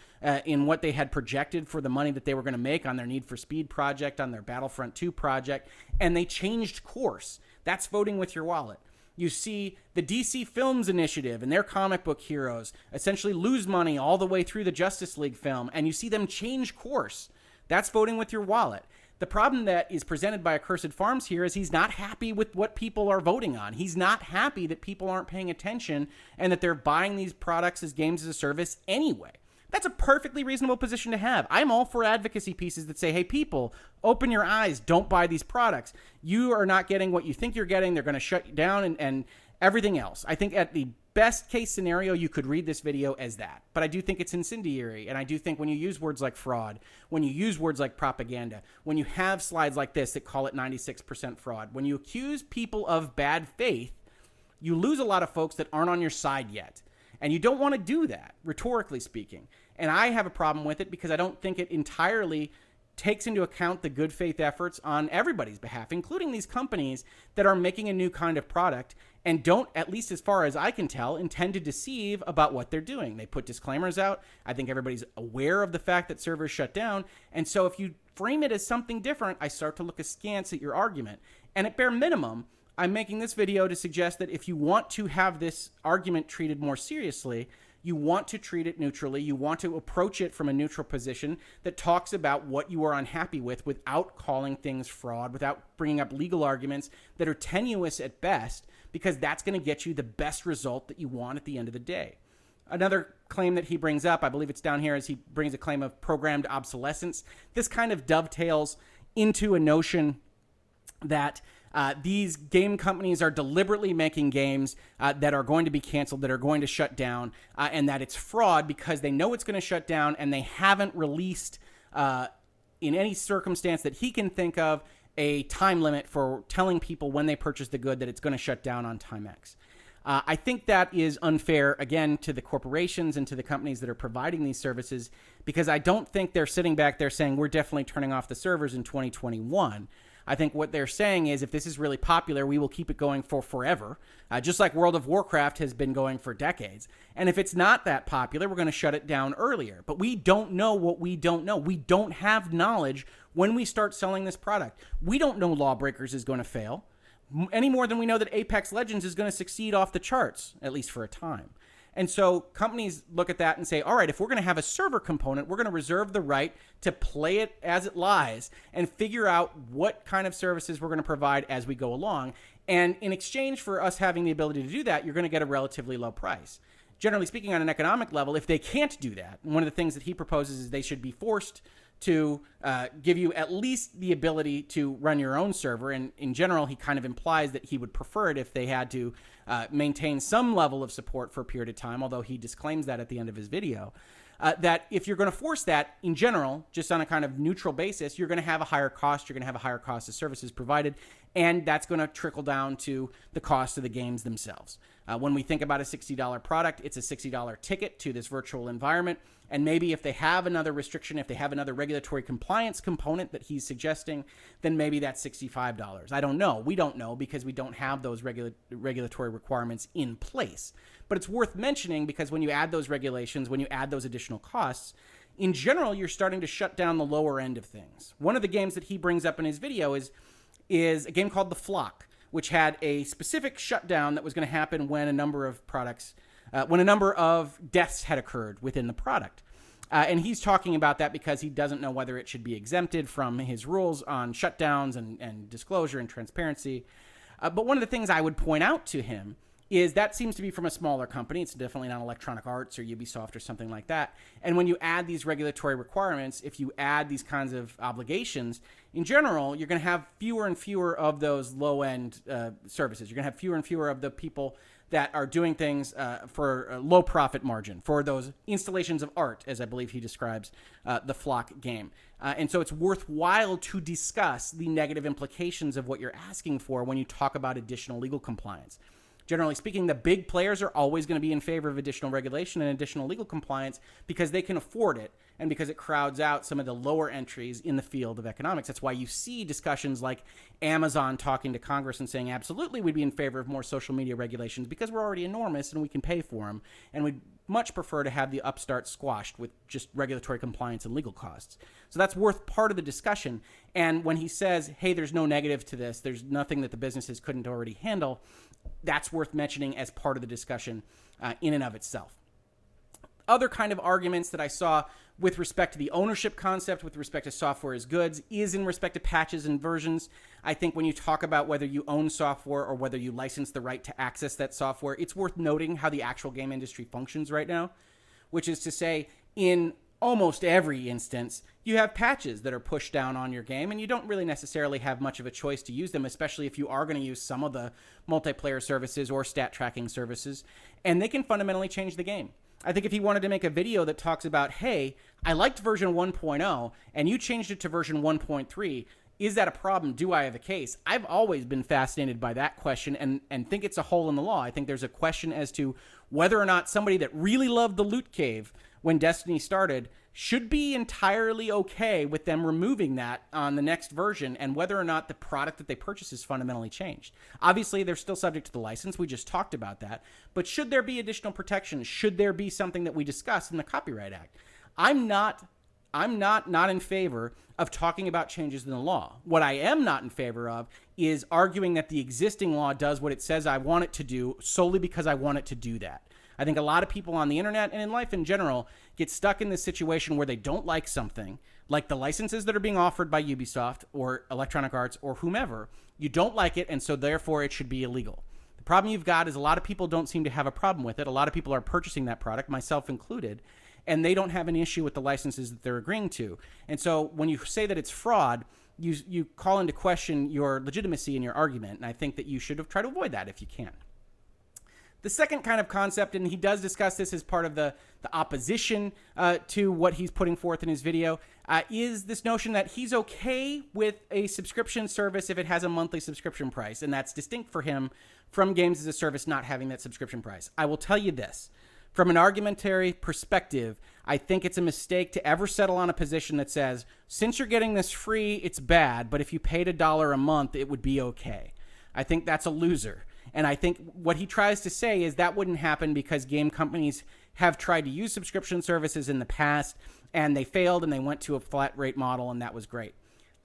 in what they had projected for the money that they were going to make on their Need for Speed project, on their Battlefront 2 project, and they changed course. That's voting with your wallet. You see the DC Films initiative and their comic book heroes essentially lose money all the way through the Justice League film, and you see them change course. That's voting with your wallet. The problem that is presented by Accursed Farms here is he's not happy with what people are voting on. He's not happy that people aren't paying attention and that they're buying these products as games as a service anyway. That's a perfectly reasonable position to have. I'm all for advocacy pieces that say, hey, people, open your eyes. Don't buy these products. You are not getting what you think you're getting. They're going to shut you down and everything else. I think at the best case scenario, you could read this video as that. But I do think it's incendiary. And I do think when you use words like fraud, when you use words like propaganda, when you have slides like this that call it 96% fraud, when you accuse people of bad faith, you lose a lot of folks that aren't on your side yet. And you don't want to do that, rhetorically speaking. And I have a problem with it because I don't think it entirely takes into account the good faith efforts on everybody's behalf, including these companies that are making a new kind of product and don't, at least as far as I can tell, intend to deceive about what they're doing. They put disclaimers out. I think everybody's aware of the fact that servers shut down. And so if you frame it as something different, I start to look askance at your argument. And at bare minimum, I'm making this video to suggest that if you want to have this argument treated more seriously, you want to treat it neutrally. You want to approach it from a neutral position that talks about what you are unhappy with without calling things fraud, without bringing up legal arguments that are tenuous at best, because that's going to get you the best result that you want at the end of the day. Another claim that he brings up, I believe it's down here, is he brings a claim of programmed obsolescence. This kind of dovetails into a notion that these game companies are deliberately making games that are going to be canceled, that are going to shut down, and that it's fraud because they know it's going to shut down and they haven't released, in any circumstance that he can think of, a time limit for telling people when they purchase the good that it's going to shut down on time X. I think that is unfair, again, to the corporations and to the companies that are providing these services, because I don't think they're sitting back there saying, we're definitely turning off the servers in 2021. I think what they're saying is, if this is really popular, we will keep it going for forever, just like World of Warcraft has been going for decades. And if it's not that popular, we're going to shut it down earlier. But we don't know what we don't know. We don't have knowledge when we start selling this product. We don't know Lawbreakers is going to fail any more than we know that Apex Legends is going to succeed off the charts, at least for a time. And so companies look at that and say, all right, if we're going to have a server component, we're going to reserve the right to play it as it lies and figure out what kind of services we're going to provide as we go along. And in exchange for us having the ability to do that, you're going to get a relatively low price. Generally speaking, on an economic level, if they can't do that, one of the things that he proposes is they should be forced to give you at least the ability to run your own server. And in general, he kind of implies that he would prefer it if they had to maintain some level of support for a period of time, although he disclaims that at the end of his video. That if you're going to force that in general, just on a kind of neutral basis, you're going to have a higher cost. You're going to have a higher cost of services provided, and that's going to trickle down to the cost of the games themselves. When we think about a $60 product, it's a $60 ticket to this virtual environment. And maybe if they have another restriction, if they have another regulatory compliance component that he's suggesting, then maybe that's $65. I don't know. We don't know because we don't have those regulatory requirements in place. But it's worth mentioning because when you add those regulations, when you add those additional costs, in general, you're starting to shut down the lower end of things. One of the games that he brings up in his video is a game called The Flock, which had a specific shutdown that was going to happen when a number of deaths had occurred within the product. And he's talking about that because he doesn't know whether it should be exempted from his rules on shutdowns and disclosure and transparency. But one of the things I would point out to him is that seems to be from a smaller company. It's definitely not Electronic Arts or Ubisoft or something like that. And when you add these regulatory requirements, if you add these kinds of obligations, in general, you're going to have fewer and fewer of those low-end services. You're going to have fewer and fewer of the people that are doing things for a low profit margin, for those installations of art, as I believe he describes the Flock game. And so it's worthwhile to discuss the negative implications of what you're asking for when you talk about additional legal compliance. Generally speaking, the big players are always going to be in favor of additional regulation and additional legal compliance because they can afford it and because it crowds out some of the lower entries in the field of economics. That's why you see discussions like Amazon talking to Congress and saying, absolutely, we'd be in favor of more social media regulations because we're already enormous and we can pay for them. And we'd much prefer to have the upstart squashed with just regulatory compliance and legal costs. So that's worth part of the discussion. And when he says, hey, there's no negative to this, there's nothing that the businesses couldn't already handle, that's worth mentioning as part of the discussion in and of itself. Other kind of arguments that I saw with respect to the ownership concept, with respect to software as goods, is in respect to patches and versions. I think when you talk about whether you own software or whether you license the right to access that software, it's worth noting how the actual game industry functions right now, which is to say, in almost every instance, you have patches that are pushed down on your game, and you don't really necessarily have much of a choice to use them, especially if you are going to use some of the multiplayer services or stat tracking services, and they can fundamentally change the game. I think if he wanted to make a video that talks about, hey, I liked version 1.0 and you changed it to version 1.3, is that a problem? Do I have a case? I've always been fascinated by that question and think it's a hole in the law. I think there's a question as to whether or not somebody that really loved the loot cave when Destiny started should be entirely okay with them removing that on the next version, and whether or not the product that they purchase is fundamentally changed. Obviously, they're still subject to the license. We just talked about that. But should there be additional protections? Should there be something that we discuss in the Copyright Act? I'm not in favor of talking about changes in the law. What I am not in favor of is arguing that the existing law does what it says I want it to do solely because I want it to do that. I think a lot of people on the internet and in life in general get stuck in this situation where they don't like something, like the licenses that are being offered by Ubisoft or Electronic Arts or whomever. You don't like it, and so therefore it should be illegal. The problem you've got is a lot of people don't seem to have a problem with it. A lot of people are purchasing that product, myself included, and they don't have an issue with the licenses that they're agreeing to. And so when you say that it's fraud, you call into question your legitimacy in your argument, and I think that you should have tried to avoid that if you can. The second kind of concept, and he does discuss this as part of the opposition to what he's putting forth in his video, is this notion that he's okay with a subscription service if it has a monthly subscription price, and that's distinct for him from games as a service not having that subscription price. I will tell you this. From an argumentary perspective, I think it's a mistake to ever settle on a position that says, since you're getting this free, it's bad, but if you paid $1 a month, it would be okay. I think that's a loser. And I think what he tries to say is that wouldn't happen because game companies have tried to use subscription services in the past, and they failed, and they went to a flat rate model, and that was great.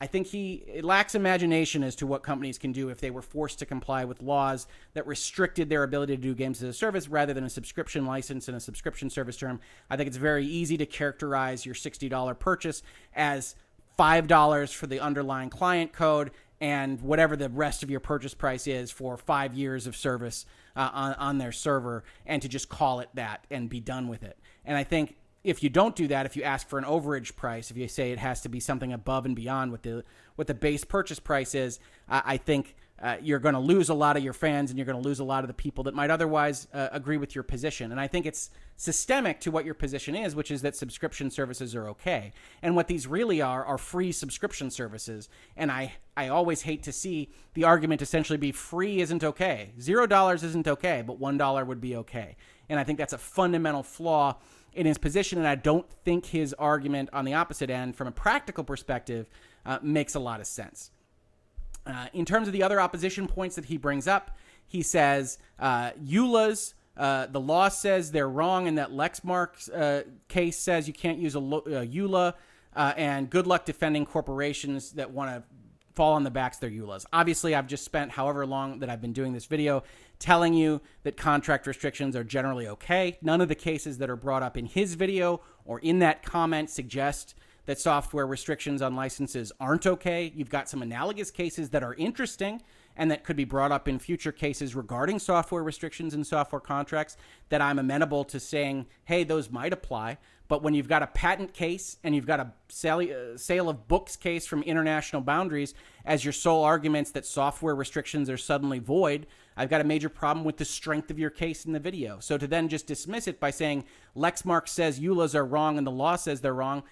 I think he lacks imagination as to what companies can do if they were forced to comply with laws that restricted their ability to do games as a service rather than a subscription license and a subscription service term. I think it's very easy to characterize your $60 purchase as $5 for the underlying client code and whatever the rest of your purchase price is for 5 years of service on their server, and to just call it that and be done with it. And I think if you don't do that, if you ask for an overage price, if you say it has to be something above and beyond what the base purchase price is, I think you're going to lose a lot of your fans, and you're going to lose a lot of the people that might otherwise agree with your position. And I think it's systemic to what your position is, which is that subscription services are okay. And what these really are free subscription services. And I always hate to see the argument essentially be free isn't okay. $0 isn't okay, but $1 would be okay. And I think that's a fundamental flaw in his position, and I don't think his argument on the opposite end, from a practical perspective, makes a lot of sense. In terms of the other opposition points that he brings up, he says EULAs, the law says they're wrong, and that Lexmark's case says you can't use a EULA, and good luck defending corporations that want to fall on the backs of their EULAs. Obviously, I've just spent however long that I've been doing this video telling you that contract restrictions are generally okay. None of the cases that are brought up in his video or in that comment suggest that software restrictions on licenses aren't okay. You've got some analogous cases that are interesting and that could be brought up in future cases regarding software restrictions and software contracts that I'm amenable to saying, hey, those might apply. But when you've got a patent case and you've got a sale of books case from international boundaries as your sole arguments that software restrictions are suddenly void, I've got a major problem with the strength of your case in the video. So to then just dismiss it by saying Lexmark says EULAs are wrong and the law says they're wrong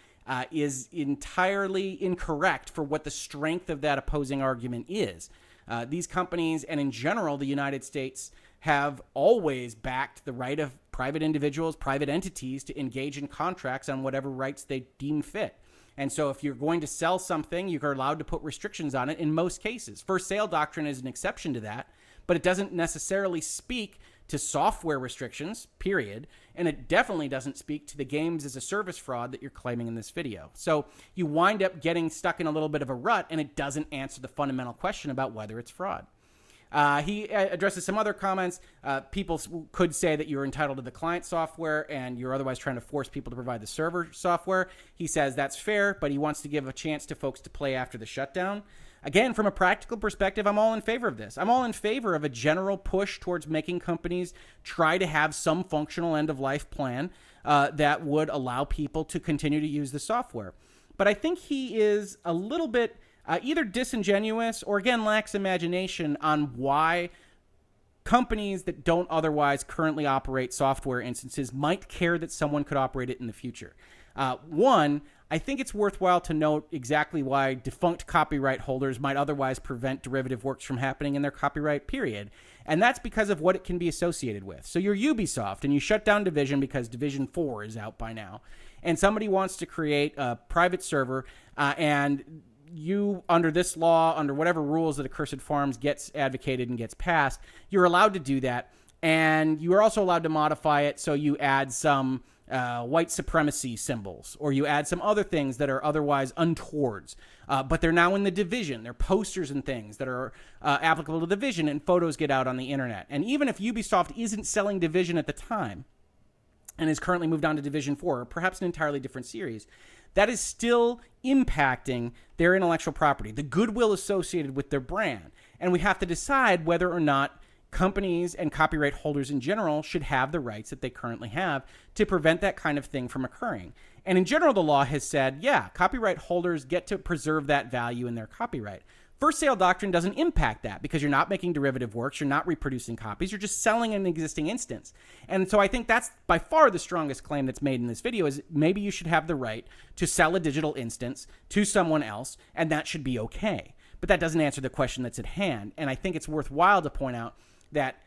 is entirely incorrect for what the strength of that opposing argument is. These companies, and in general, the United States, have always backed the right of private individuals, private entities to engage in contracts on whatever rights they deem fit. And so if you're going to sell something, you're allowed to put restrictions on it in most cases. First sale doctrine is an exception to that, but it doesn't necessarily speak to software restrictions, period. And it definitely doesn't speak to the games as a service fraud that you're claiming in this video. So you wind up getting stuck in a little bit of a rut, and it doesn't answer the fundamental question about whether it's fraud. He addresses some other comments. People could say that you're entitled to the client software and you're otherwise trying to force people to provide the server software. He says that's fair, but he wants to give a chance to folks to play after the shutdown. Again, from a practical perspective, I'm all in favor of this. I'm all in favor of a general push towards making companies try to have some functional end-of-life plan that would allow people to continue to use the software. But I think he is a little bit either disingenuous or, again, lacks imagination on why companies that don't otherwise currently operate software instances might care that someone could operate it in the future. One, I think it's worthwhile to note exactly why defunct copyright holders might otherwise prevent derivative works from happening in their copyright period. And that's because of what it can be associated with. So you're Ubisoft and you shut down Division because Division 4 is out by now. And somebody wants to create a private server and you, under this law, under whatever rules that Accursed Farms gets advocated and gets passed, you're allowed to do that. And you are also allowed to modify it so you add some white supremacy symbols, or you add some other things that are otherwise untowards. But they're now in the Division. They're posters and things that are applicable to the Division, and photos get out on the internet. And even if Ubisoft isn't selling Division at the time and is currently moved on to Division 4, or perhaps an entirely different series, that is still impacting their intellectual property, the goodwill associated with their brand. And we have to decide whether or not companies and copyright holders in general should have the rights that they currently have to prevent that kind of thing from occurring. And in general, the law has said, yeah, copyright holders get to preserve that value in their copyright. First sale doctrine doesn't impact that because you're not making derivative works, you're not reproducing copies, you're just selling an existing instance. And so I think that's by far the strongest claim that's made in this video is maybe you should have the right to sell a digital instance to someone else, and that should be okay. But that doesn't answer the question that's at hand. And I think it's worthwhile to point out that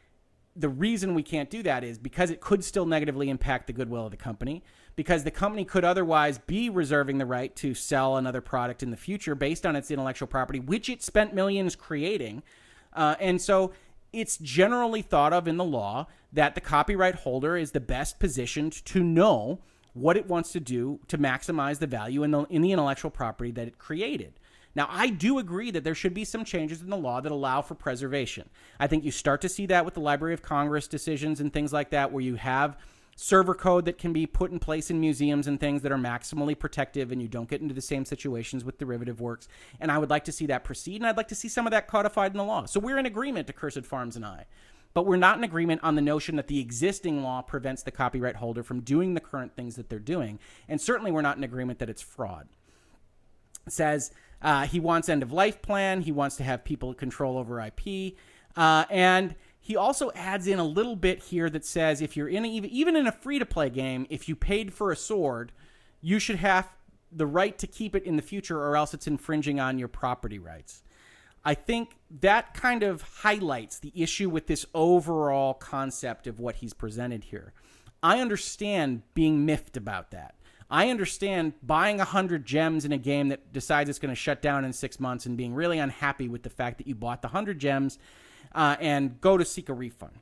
the reason we can't do that is because it could still negatively impact the goodwill of the company, because the company could otherwise be reserving the right to sell another product in the future based on its intellectual property, which it spent millions creating. And so it's generally thought of in the law that the copyright holder is the best positioned to know what it wants to do to maximize the value in the intellectual property that it created. Now, I do agree that there should be some changes in the law that allow for preservation. I think you start to see that with the Library of Congress decisions and things like that, where you have server code that can be put in place in museums and things that are maximally protective, and you don't get into the same situations with derivative works. And I would like to see that proceed, and I'd like to see some of that codified in the law. So we're in agreement, Accursed Farms and I. but we're not in agreement on the notion that the existing law prevents the copyright holder from doing the current things that they're doing. And certainly we're not in agreement that it's fraud. It says he wants end-of-life plan. He wants to have people control over IP. And he also adds in a little bit here that says if you're even in a free-to-play game, if you paid for a sword, you should have the right to keep it in the future, or else it's infringing on your property rights. I think that kind of highlights the issue with this overall concept of what he's presented here. I understand being miffed about that. I understand buying 100 gems in a game that decides it's going to shut down in 6 months and being really unhappy with the fact that you bought the 100 gems and go to seek a refund.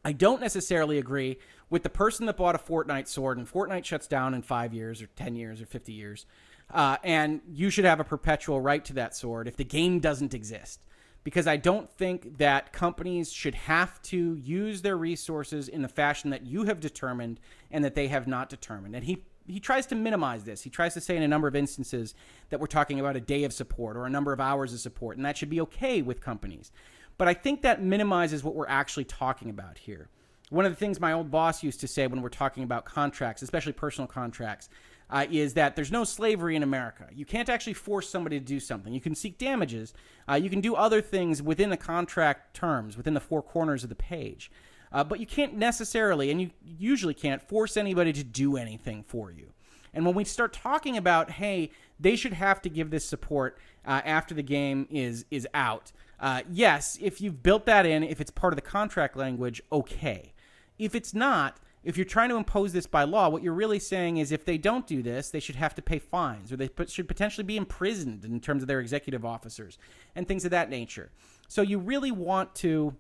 I don't necessarily agree with the person that bought a Fortnite sword and Fortnite shuts down in 5 years or 10 years or 50 years. And you should have a perpetual right to that sword if the game doesn't exist. Because I don't think that companies should have to use their resources in the fashion that you have determined and that they have not determined. And he tries to minimize this. He tries to say in a number of instances that we're talking about a day of support or a number of hours of support, and that should be okay with companies. But I think that minimizes what we're actually talking about here. One of the things my old boss used to say when we're talking about contracts, especially personal contracts, is that there's no slavery in America. You can't actually force somebody to do something. You can seek damages. You can do other things within the contract terms, within the four corners of the page. But you can't necessarily, and you usually can't, force anybody to do anything for you. And when we start talking about, hey, they should have to give this support after the game is out, yes, if you've built that in, if it's part of the contract language, okay. If it's not, if you're trying to impose this by law, what you're really saying is if they don't do this, they should have to pay fines, or they should potentially be imprisoned in terms of their executive officers and things of that nature. So you really want to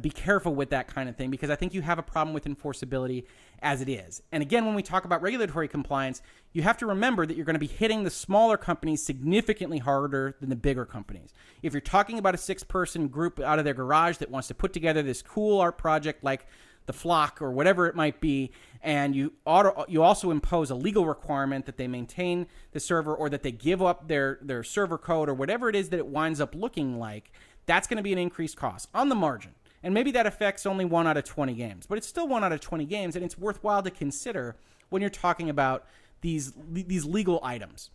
be careful with that kind of thing, because I think you have a problem with enforceability as it is. And again, when we talk about regulatory compliance, you have to remember that you're going to be hitting the smaller companies significantly harder than the bigger companies. If you're talking about a 6-person group out of their garage that wants to put together this cool art project like the Flock or whatever it might be, and you also impose a legal requirement that they maintain the server or that they give up their server code or whatever it is that it winds up looking like, that's going to be an increased cost on the margin. And maybe that affects only 1 out of 20 games, but it's still 1 out of 20 games, and it's worthwhile to consider when you're talking about these legal items.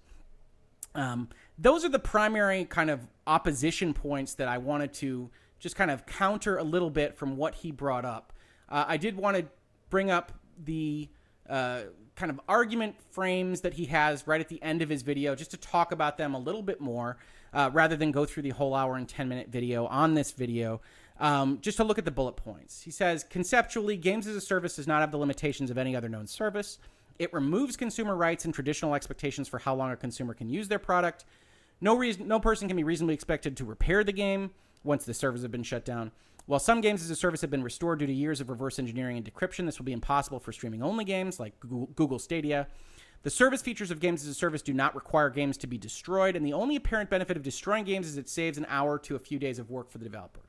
Those are the primary kind of opposition points that I wanted to just kind of counter a little bit from what he brought up. I did want to bring up the kind of argument frames that he has right at the end of his video, just to talk about them a little bit more, rather than go through the whole hour and 10-minute video on this video. Just to look at the bullet points. He says, conceptually, games as a service does not have the limitations of any other known service. It removes consumer rights and traditional expectations for how long a consumer can use their product. No person can be reasonably expected to repair the game once the servers have been shut down. While some games as a service have been restored due to years of reverse engineering and decryption, this will be impossible for streaming-only games like Google Stadia. The service features of games as a service do not require games to be destroyed, and the only apparent benefit of destroying games is it saves an hour to a few days of work for the developer.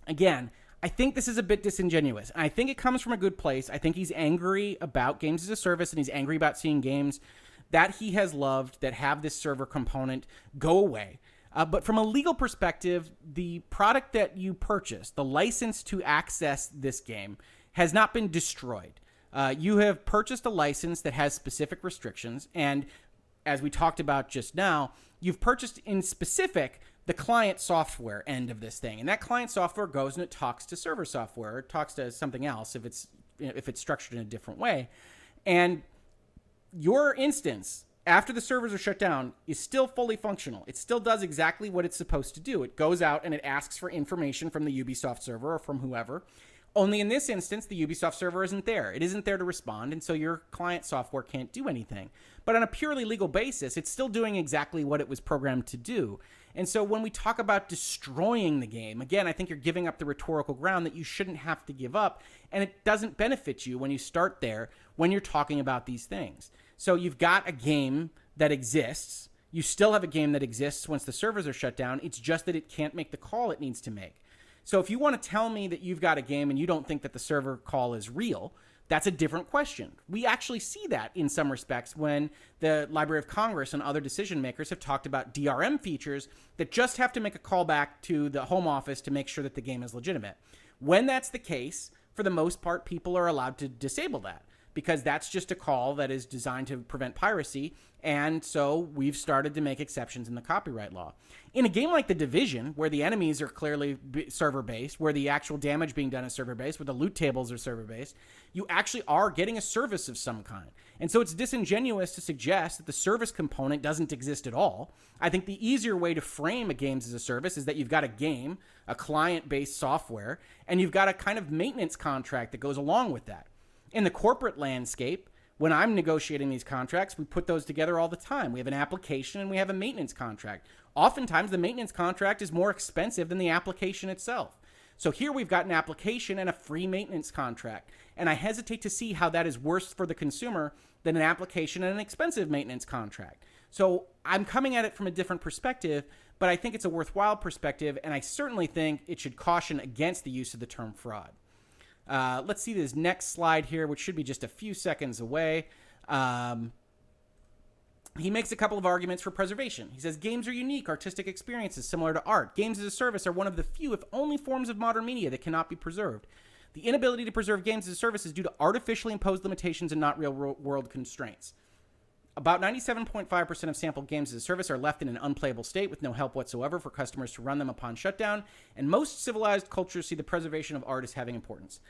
Again, I think this is a bit disingenuous. I think it comes from a good place. I think he's angry about games as a service, and he's angry about seeing games that he has loved that have this server component go away. But from a legal perspective, the product that you purchased, the license to access this game, has not been destroyed. You have purchased a license that has specific restrictions, and as we talked about just now, you've purchased in specific the client software end of this thing. And that client software goes and it talks to server software, or it talks to something else if it's structured in a different way. And your instance, after the servers are shut down, is still fully functional. It still does exactly what it's supposed to do. It goes out and it asks for information from the Ubisoft server or from whoever. Only in this instance, the Ubisoft server isn't there. It isn't there to respond, and so your client software can't do anything. But on a purely legal basis, it's still doing exactly what it was programmed to do. And so when we talk about destroying the game, again, I think you're giving up the rhetorical ground that you shouldn't have to give up, and it doesn't benefit you when you start there when you're talking about these things. So you've got a game that exists. You still have a game that exists once the servers are shut down. It's just that it can't make the call it needs to make. So if you want to tell me that you've got a game and you don't think that the server call is real, That's a different question. We actually see that in some respects when the Library of Congress and other decision makers have talked about DRM features that just have to make a callback to the home office to make sure that the game is legitimate. When that's the case, for the most part, people are allowed to disable that because that's just a call that is designed to prevent piracy. And so we've started to make exceptions in the copyright law. In a game like The Division, where the enemies are clearly server-based, where the actual damage being done is server-based, where the loot tables are server-based, you actually are getting a service of some kind. And so it's disingenuous to suggest that the service component doesn't exist at all. I think the easier way to frame a games as a service is that you've got a game, a client-based software, and you've got a kind of maintenance contract that goes along with that. In the corporate landscape, when I'm negotiating these contracts, we put those together all the time. We have an application and we have a maintenance contract. Oftentimes, the maintenance contract is more expensive than the application itself. So here we've got an application and a free maintenance contract. And I hesitate to see how that is worse for the consumer than an application and an expensive maintenance contract. So I'm coming at it from a different perspective, but I think it's a worthwhile perspective, and I certainly think it should caution against the use of the term fraud. Let's see this next slide here, which should be just a few seconds away. He makes a couple of arguments for preservation. He says, games are unique, artistic experiences similar to art. Games as a service are one of the few, if only, forms of modern media that cannot be preserved. The inability to preserve games as a service is due to artificially imposed limitations and not real-world constraints. About 97.5% of sampled games as a service are left in an unplayable state with no help whatsoever for customers to run them upon shutdown, and most civilized cultures see the preservation of art as having importance.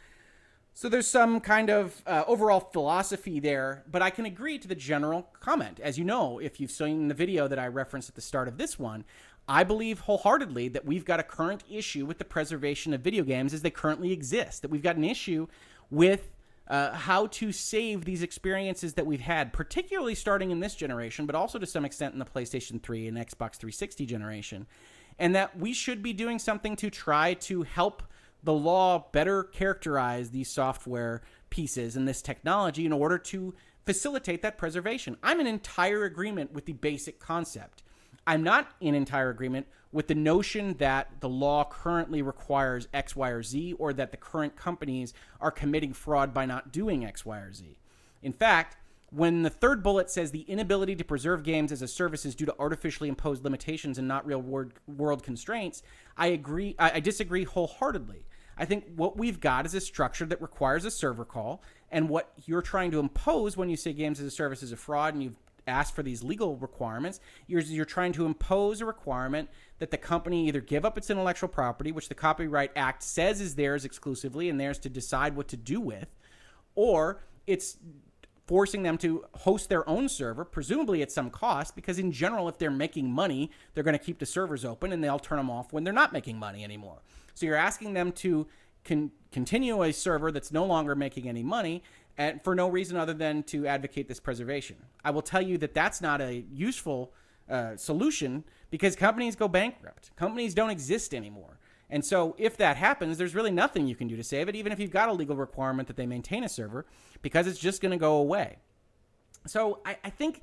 So there's some kind of overall philosophy there, but I can agree to the general comment. As you know, if you've seen the video that I referenced at the start of this one, I believe wholeheartedly that we've got a current issue with the preservation of video games as they currently exist, that we've got an issue with how to save these experiences that we've had, particularly starting in this generation, but also to some extent in the PlayStation 3 and Xbox 360 generation, and that we should be doing something to try to help the law better characterize these software pieces and this technology in order to facilitate that preservation. I'm in entire agreement with the basic concept. I'm not in entire agreement with the notion that the law currently requires X, Y, or Z, or that the current companies are committing fraud by not doing X, Y, or Z. In fact, when the third bullet says the inability to preserve games as a service is due to artificially imposed limitations and not real world constraints, I disagree wholeheartedly. I think what we've got is a structure that requires a server call, and what you're trying to impose when you say games as a service is a fraud and you've asked for these legal requirements, you're trying to impose a requirement that the company either give up its intellectual property, which the Copyright Act says is theirs exclusively and theirs to decide what to do with, or it's forcing them to host their own server, presumably at some cost, because in general, if they're making money, they're going to keep the servers open and they'll turn them off when they're not making money anymore. So you're asking them to continue a server that's no longer making any money and for no reason other than to advocate this preservation. I will tell you that that's not a useful solution because companies go bankrupt. Companies don't exist anymore. And so if that happens, there's really nothing you can do to save it, even if you've got a legal requirement that they maintain a server, because it's just going to go away. So I think,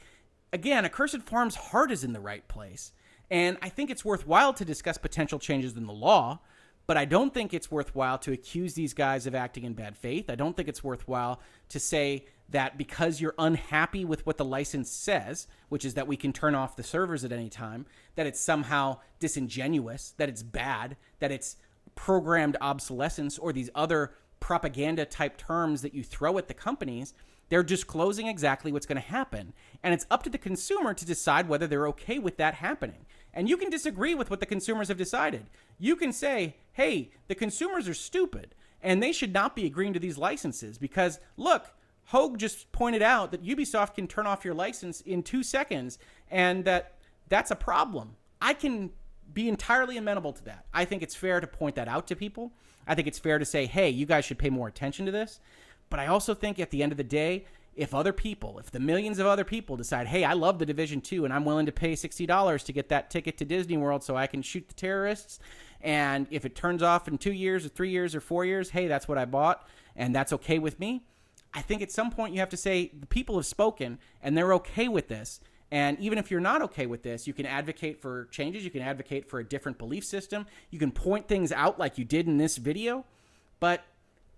again, Accursed Farms' heart is in the right place. And I think it's worthwhile to discuss potential changes in the law, but I don't think it's worthwhile to accuse these guys of acting in bad faith. I don't think it's worthwhile to say that because you're unhappy with what the license says, which is that we can turn off the servers at any time, that it's somehow disingenuous, that it's bad, that it's programmed obsolescence, or these other propaganda type terms that you throw at the companies. They're disclosing exactly what's going to happen. And it's up to the consumer to decide whether they're okay with that happening. And you can disagree with what the consumers have decided. You can say, hey, the consumers are stupid and they should not be agreeing to these licenses because, look, Hoeg just pointed out that Ubisoft can turn off your license in 2 seconds and that's a problem. I can be entirely amenable to that. I think it's fair to point that out to people. I think it's fair to say, hey, you guys should pay more attention to this. But I also think at the end of the day, if the millions of other people decide, hey, I love The Division 2 and I'm willing to pay $60 to get that ticket to Disney World so I can shoot the terrorists, and if it turns off in 2 years or 3 years or 4 years, hey, that's what I bought and that's okay with me. I think at some point you have to say the people have spoken and they're okay with this. And even if you're not okay with this, you can advocate for changes. You can advocate for a different belief system. You can point things out like you did in this video. But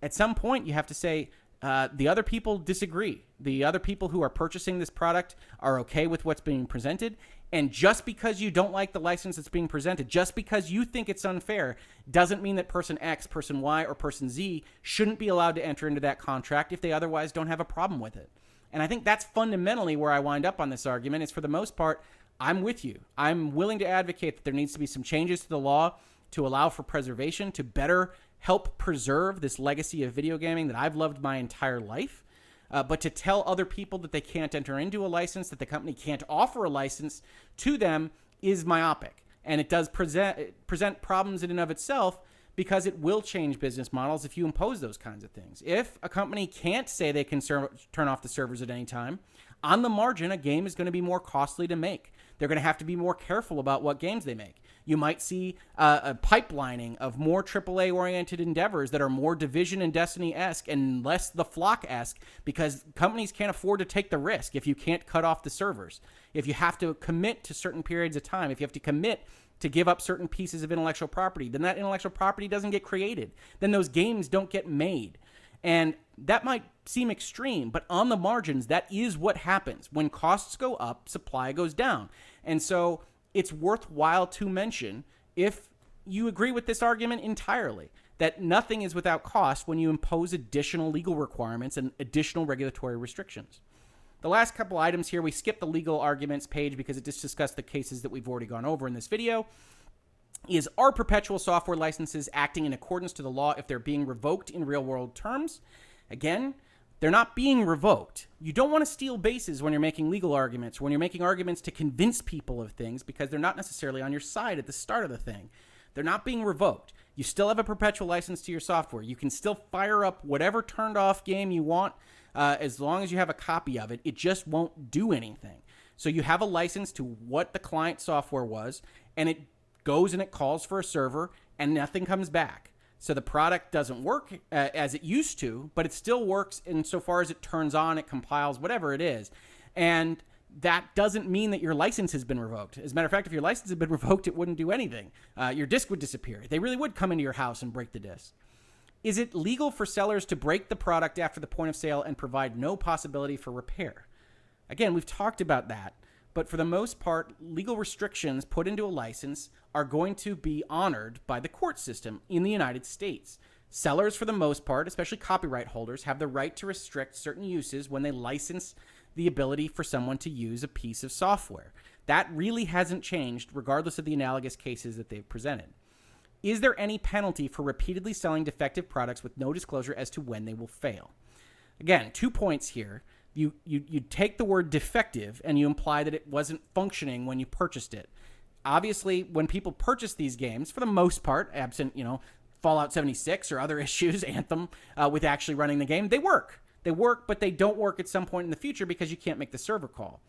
at some point, you have to say, the other people disagree. The other people who are purchasing this product are okay with what's being presented. And just because you don't like the license that's being presented, just because you think it's unfair, doesn't mean that person X, person Y, or person Z shouldn't be allowed to enter into that contract if they otherwise don't have a problem with it. And I think that's fundamentally where I wind up on this argument is, for the most part, I'm with you. I'm willing to advocate that there needs to be some changes to the law to allow for preservation, to better help preserve this legacy of video gaming that I've loved my entire life. But to tell other people that they can't enter into a license, that the company can't offer a license to them, is myopic. And it does present problems in and of itself, because it will change business models if you impose those kinds of things. If a company can't say they can turn off the servers at any time, on the margin, a game is going to be more costly to make. They're going to have to be more careful about what games they make. You might see a pipelining of more AAA-oriented endeavors that are more Division and Destiny-esque and less The Flock-esque, because companies can't afford to take the risk if you can't cut off the servers. If you have to commit to certain periods of time, if you have to commit to give up certain pieces of intellectual property, then that intellectual property doesn't get created. Then those games don't get made. And that might seem extreme, but on the margins, that is what happens. When costs go up, supply goes down. And so it's worthwhile to mention, if you agree with this argument entirely, that nothing is without cost when you impose additional legal requirements and additional regulatory restrictions. The last couple items here, we skipped the legal arguments page because it just discussed the cases that we've already gone over in this video, is, are perpetual software licenses acting in accordance to the law if they're being revoked in real-world terms? Again, they're not being revoked. You don't want to steal bases when you're making legal arguments, when you're making arguments to convince people of things, because they're not necessarily on your side at the start of the thing. They're not being revoked. You still have a perpetual license to your software. You can still fire up whatever turned off game you want as long as you have a copy of it. It just won't do anything. So you have a license to what the client software was, and it goes and it calls for a server, and nothing comes back. So the product doesn't work as it used to, but it still works insofar as it turns on, it compiles, whatever it is. And that doesn't mean that your license has been revoked. As a matter of fact, if your license had been revoked, it wouldn't do anything. Your disk would disappear. They really would come into your house and break the disk. Is it legal for sellers to break the product after the point of sale and provide no possibility for repair? Again, we've talked about that. But for the most part, legal restrictions put into a license are going to be honored by the court system in the United States. Sellers, for the most part, especially copyright holders, have the right to restrict certain uses when they license the ability for someone to use a piece of software. That really hasn't changed, regardless of the analogous cases that they've presented. Is there any penalty for repeatedly selling defective products with no disclosure as to when they will fail? Again, 2 points here. You take the word defective and you imply that it wasn't functioning when you purchased it. Obviously, when people purchase these games, for the most part, absent, Fallout 76 or other issues, Anthem, with actually running the game, they work. They work, but they don't work at some point in the future because you can't make the server call.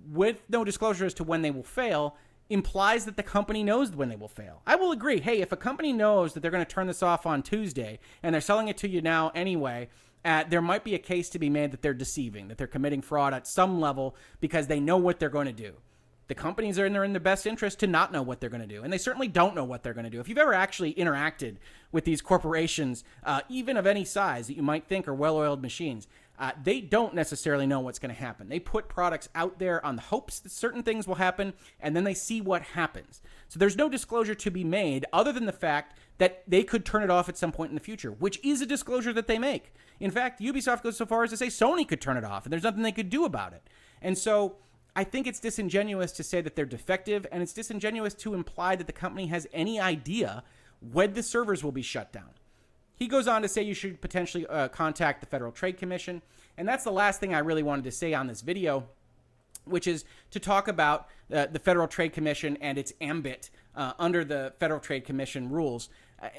With no disclosure as to when they will fail implies that the company knows when they will fail. I will agree. Hey, if a company knows that they're going to turn this off on Tuesday and they're selling it to you now anyway, there might be a case to be made that they're deceiving, that they're committing fraud at some level because they know what they're going to do. The companies are in their best interest to not know what they're going to do, and they certainly don't know what they're going to do. If you've ever actually interacted with these corporations, even of any size that you might think are well-oiled machines, they don't necessarily know what's going to happen. They put products out there on the hopes that certain things will happen, and then they see what happens. So there's no disclosure to be made other than the fact that they could turn it off at some point in the future, which is a disclosure that they make. In fact, Ubisoft goes so far as to say Sony could turn it off, and there's nothing they could do about it. And so I think it's disingenuous to say that they're defective, and it's disingenuous to imply that the company has any idea when the servers will be shut down. He goes on to say you should potentially contact the Federal Trade Commission, and that's the last thing I really wanted to say on this video, which is to talk about the Federal Trade Commission and its ambit under the Federal Trade Commission rules.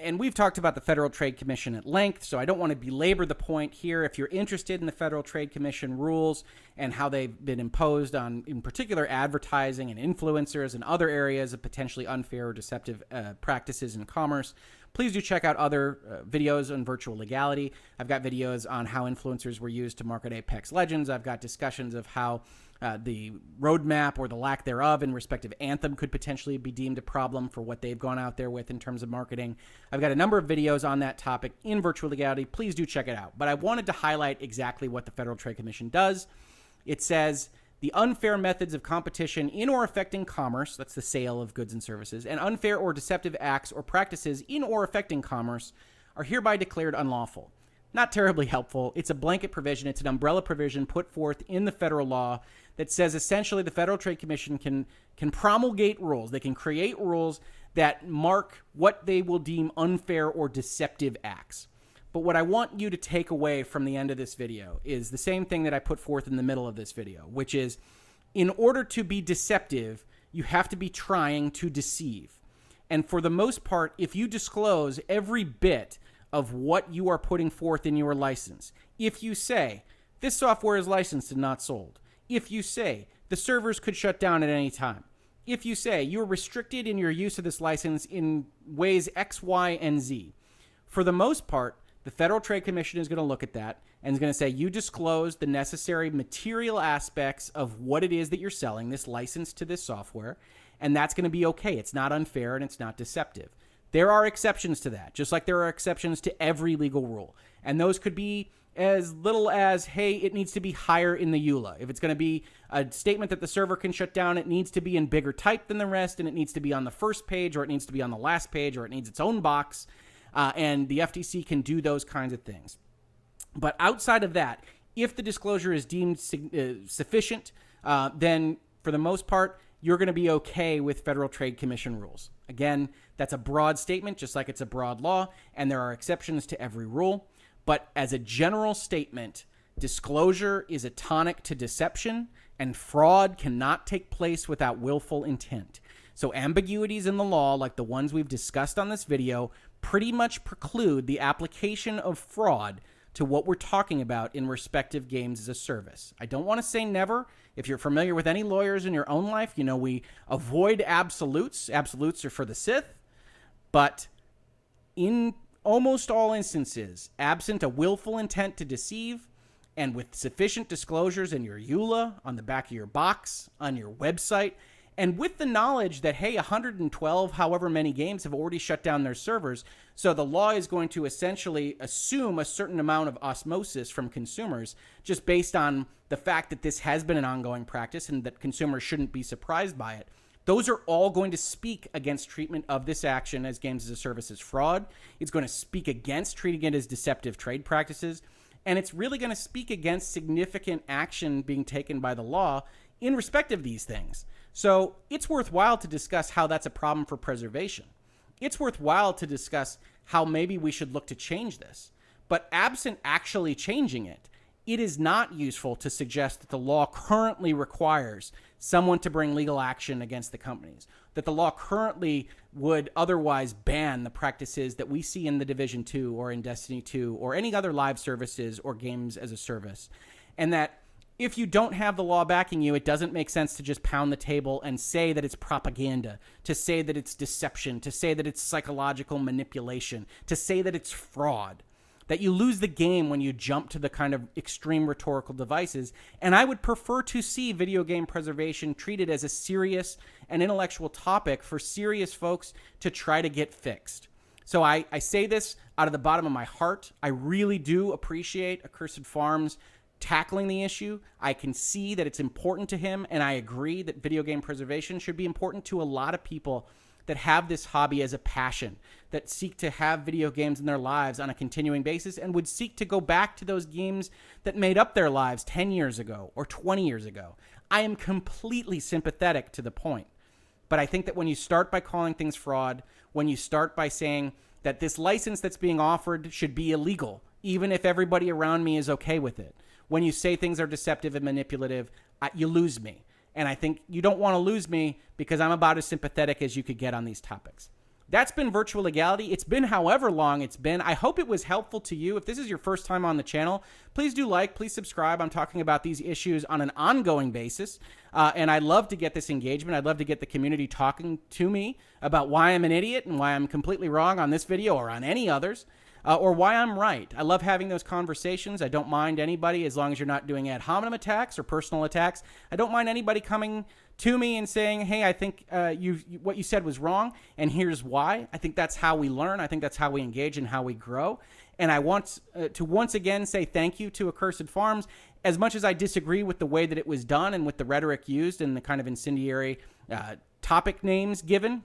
And we've talked about the Federal Trade Commission at length, so I don't want to belabor the point here. If you're interested in the Federal Trade Commission rules and how they've been imposed on, in particular, advertising and influencers and other areas of potentially unfair or deceptive practices in commerce, please do check out other videos on virtual legality. I've got videos on how influencers were used to market Apex Legends. I've got discussions of how the roadmap or the lack thereof in respect of Anthem could potentially be deemed a problem for what they've gone out there with in terms of marketing. I've got a number of videos on that topic in Virtual Legality. Please do check it out. But I wanted to highlight exactly what the Federal Trade Commission does. It says the unfair methods of competition in or affecting commerce, that's the sale of goods and services, and unfair or deceptive acts or practices in or affecting commerce are hereby declared unlawful. Not terribly helpful. It's a blanket provision. It's an umbrella provision put forth in the federal law that says essentially the Federal Trade Commission can promulgate rules. They can create rules that mark what they will deem unfair or deceptive acts. But what I want you to take away from the end of this video is the same thing that I put forth in the middle of this video, which is in order to be deceptive, you have to be trying to deceive. And for the most part, if you disclose every bit of what you are putting forth in your license, if you say this software is licensed and not sold, if you say the servers could shut down at any time, if you say you're restricted in your use of this license in ways X, Y, and Z, for the most part, the Federal Trade Commission is going to look at that and is going to say you disclose the necessary material aspects of what it is that you're selling, this license to this software, and that's going to be okay. It's not unfair and it's not deceptive. There are exceptions to that, just like there are exceptions to every legal rule. And those could be as little as, hey, it needs to be higher in the EULA. If it's going to be a statement that the server can shut down, it needs to be in bigger type than the rest, and it needs to be on the first page, or it needs to be on the last page, or it needs its own box. And the FTC can do those kinds of things. But outside of that, if the disclosure is deemed sufficient, then for the most part, you're going to be okay with Federal Trade Commission rules. Again, that's a broad statement, just like it's a broad law, and there are exceptions to every rule. But as a general statement, disclosure is a tonic to deception, and fraud cannot take place without willful intent. So ambiguities in the law, like the ones we've discussed on this video, pretty much preclude the application of fraud to what we're talking about in respective games as a service. I don't want to say never. If you're familiar with any lawyers in your own life, you know we avoid absolutes. Absolutes are for the Sith. But in almost all instances, absent a willful intent to deceive, and with sufficient disclosures in your EULA, on the back of your box, on your website, and with the knowledge that, hey, 112, however many games have already shut down their servers, so the law is going to essentially assume a certain amount of osmosis from consumers just based on the fact that this has been an ongoing practice and that consumers shouldn't be surprised by it. Those are all going to speak against treatment of this action as games as a service as fraud. It's going to speak against treating it as deceptive trade practices. And it's really going to speak against significant action being taken by the law in respect of these things. So it's worthwhile to discuss how that's a problem for preservation. It's worthwhile to discuss how maybe we should look to change this. But absent actually changing it, it is not useful to suggest that the law currently requires someone to bring legal action against the companies, that the law currently would otherwise ban the practices that we see in The Division 2 or in Destiny 2 or any other live services or games as a service, and that if you don't have the law backing you, it doesn't make sense to just pound the table and say that it's propaganda, to say that it's deception, to say that it's psychological manipulation, to say that it's fraud. That you lose the game when you jump to the kind of extreme rhetorical devices. And I would prefer to see video game preservation treated as a serious and intellectual topic for serious folks to try to get fixed. So I say this out of the bottom of my heart. I really do appreciate Accursed Farms tackling the issue. I can see that it's important to him, and I agree that video game preservation should be important to a lot of people that have this hobby as a passion, that seek to have video games in their lives on a continuing basis and would seek to go back to those games that made up their lives 10 years ago or 20 years ago. I am completely sympathetic to the point. But I think that when you start by calling things fraud, when you start by saying that this license that's being offered should be illegal, even if everybody around me is okay with it, when you say things are deceptive and manipulative, you lose me. And I think you don't want to lose me because I'm about as sympathetic as you could get on these topics. That's been Virtual Legality. It's been however long it's been. I hope it was helpful to you. If this is your first time on the channel, please do like, please subscribe. I'm talking about these issues on an ongoing basis. And I'd love to get this engagement. I'd love to get the community talking to me about why I'm an idiot and why I'm completely wrong on this video or on any others. or why I'm right. I love having those conversations. I don't mind anybody, as long as you're not doing ad hominem attacks or personal attacks. I don't mind anybody coming to me and saying, hey, I think what you said was wrong, and here's why. I think that's how we learn. I think that's how we engage and how we grow. And I want to once again say thank you to Accursed Farms. As much as I disagree with the way that it was done and with the rhetoric used and the kind of incendiary topic names given,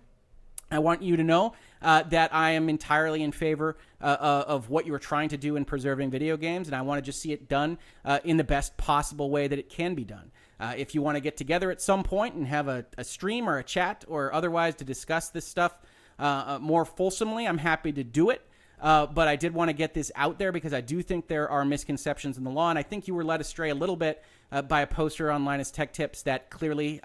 I want you to know that I am entirely in favor of what you're trying to do in preserving video games, and I want to just see it done in the best possible way that it can be done. If you want to get together at some point and have a stream or a chat or otherwise to discuss this stuff more fulsomely, I'm happy to do it. But I did want to get this out there because I do think there are misconceptions in the law, and I think you were led astray a little bit by a poster on Linus Tech Tips that clearly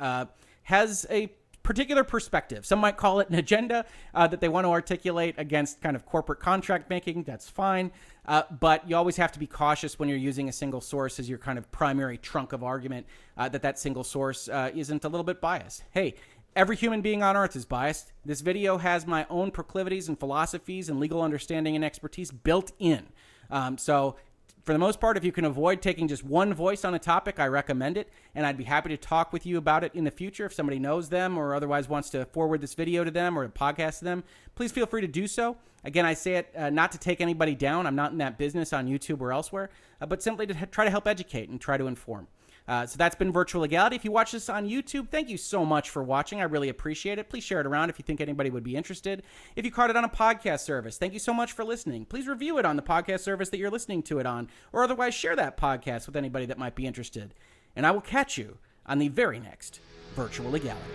has a particular perspective. Some might call it an agenda that they want to articulate against kind of corporate contract making. That's fine. But you always have to be cautious when you're using a single source as your kind of primary trunk of argument, that single source isn't a little bit biased. Hey, every human being on earth is biased. This video has my own proclivities and philosophies and legal understanding and expertise built in. So for the most part, if you can avoid taking just one voice on a topic, I recommend it. And I'd be happy to talk with you about it in the future. If somebody knows them or otherwise wants to forward this video to them or a podcast to them, please feel free to do so. Again, I say it not to take anybody down. I'm not in that business on YouTube or elsewhere, but simply to try to help educate and try to inform. So that's been Virtual Legality. If you watch this on YouTube, thank you so much for watching. I really appreciate it. Please share it around if you think anybody would be interested. If you caught it on a podcast service, thank you so much for listening. Please review it on the podcast service that you're listening to it on, or otherwise share that podcast with anybody that might be interested. And I will catch you on the very next Virtual Legality.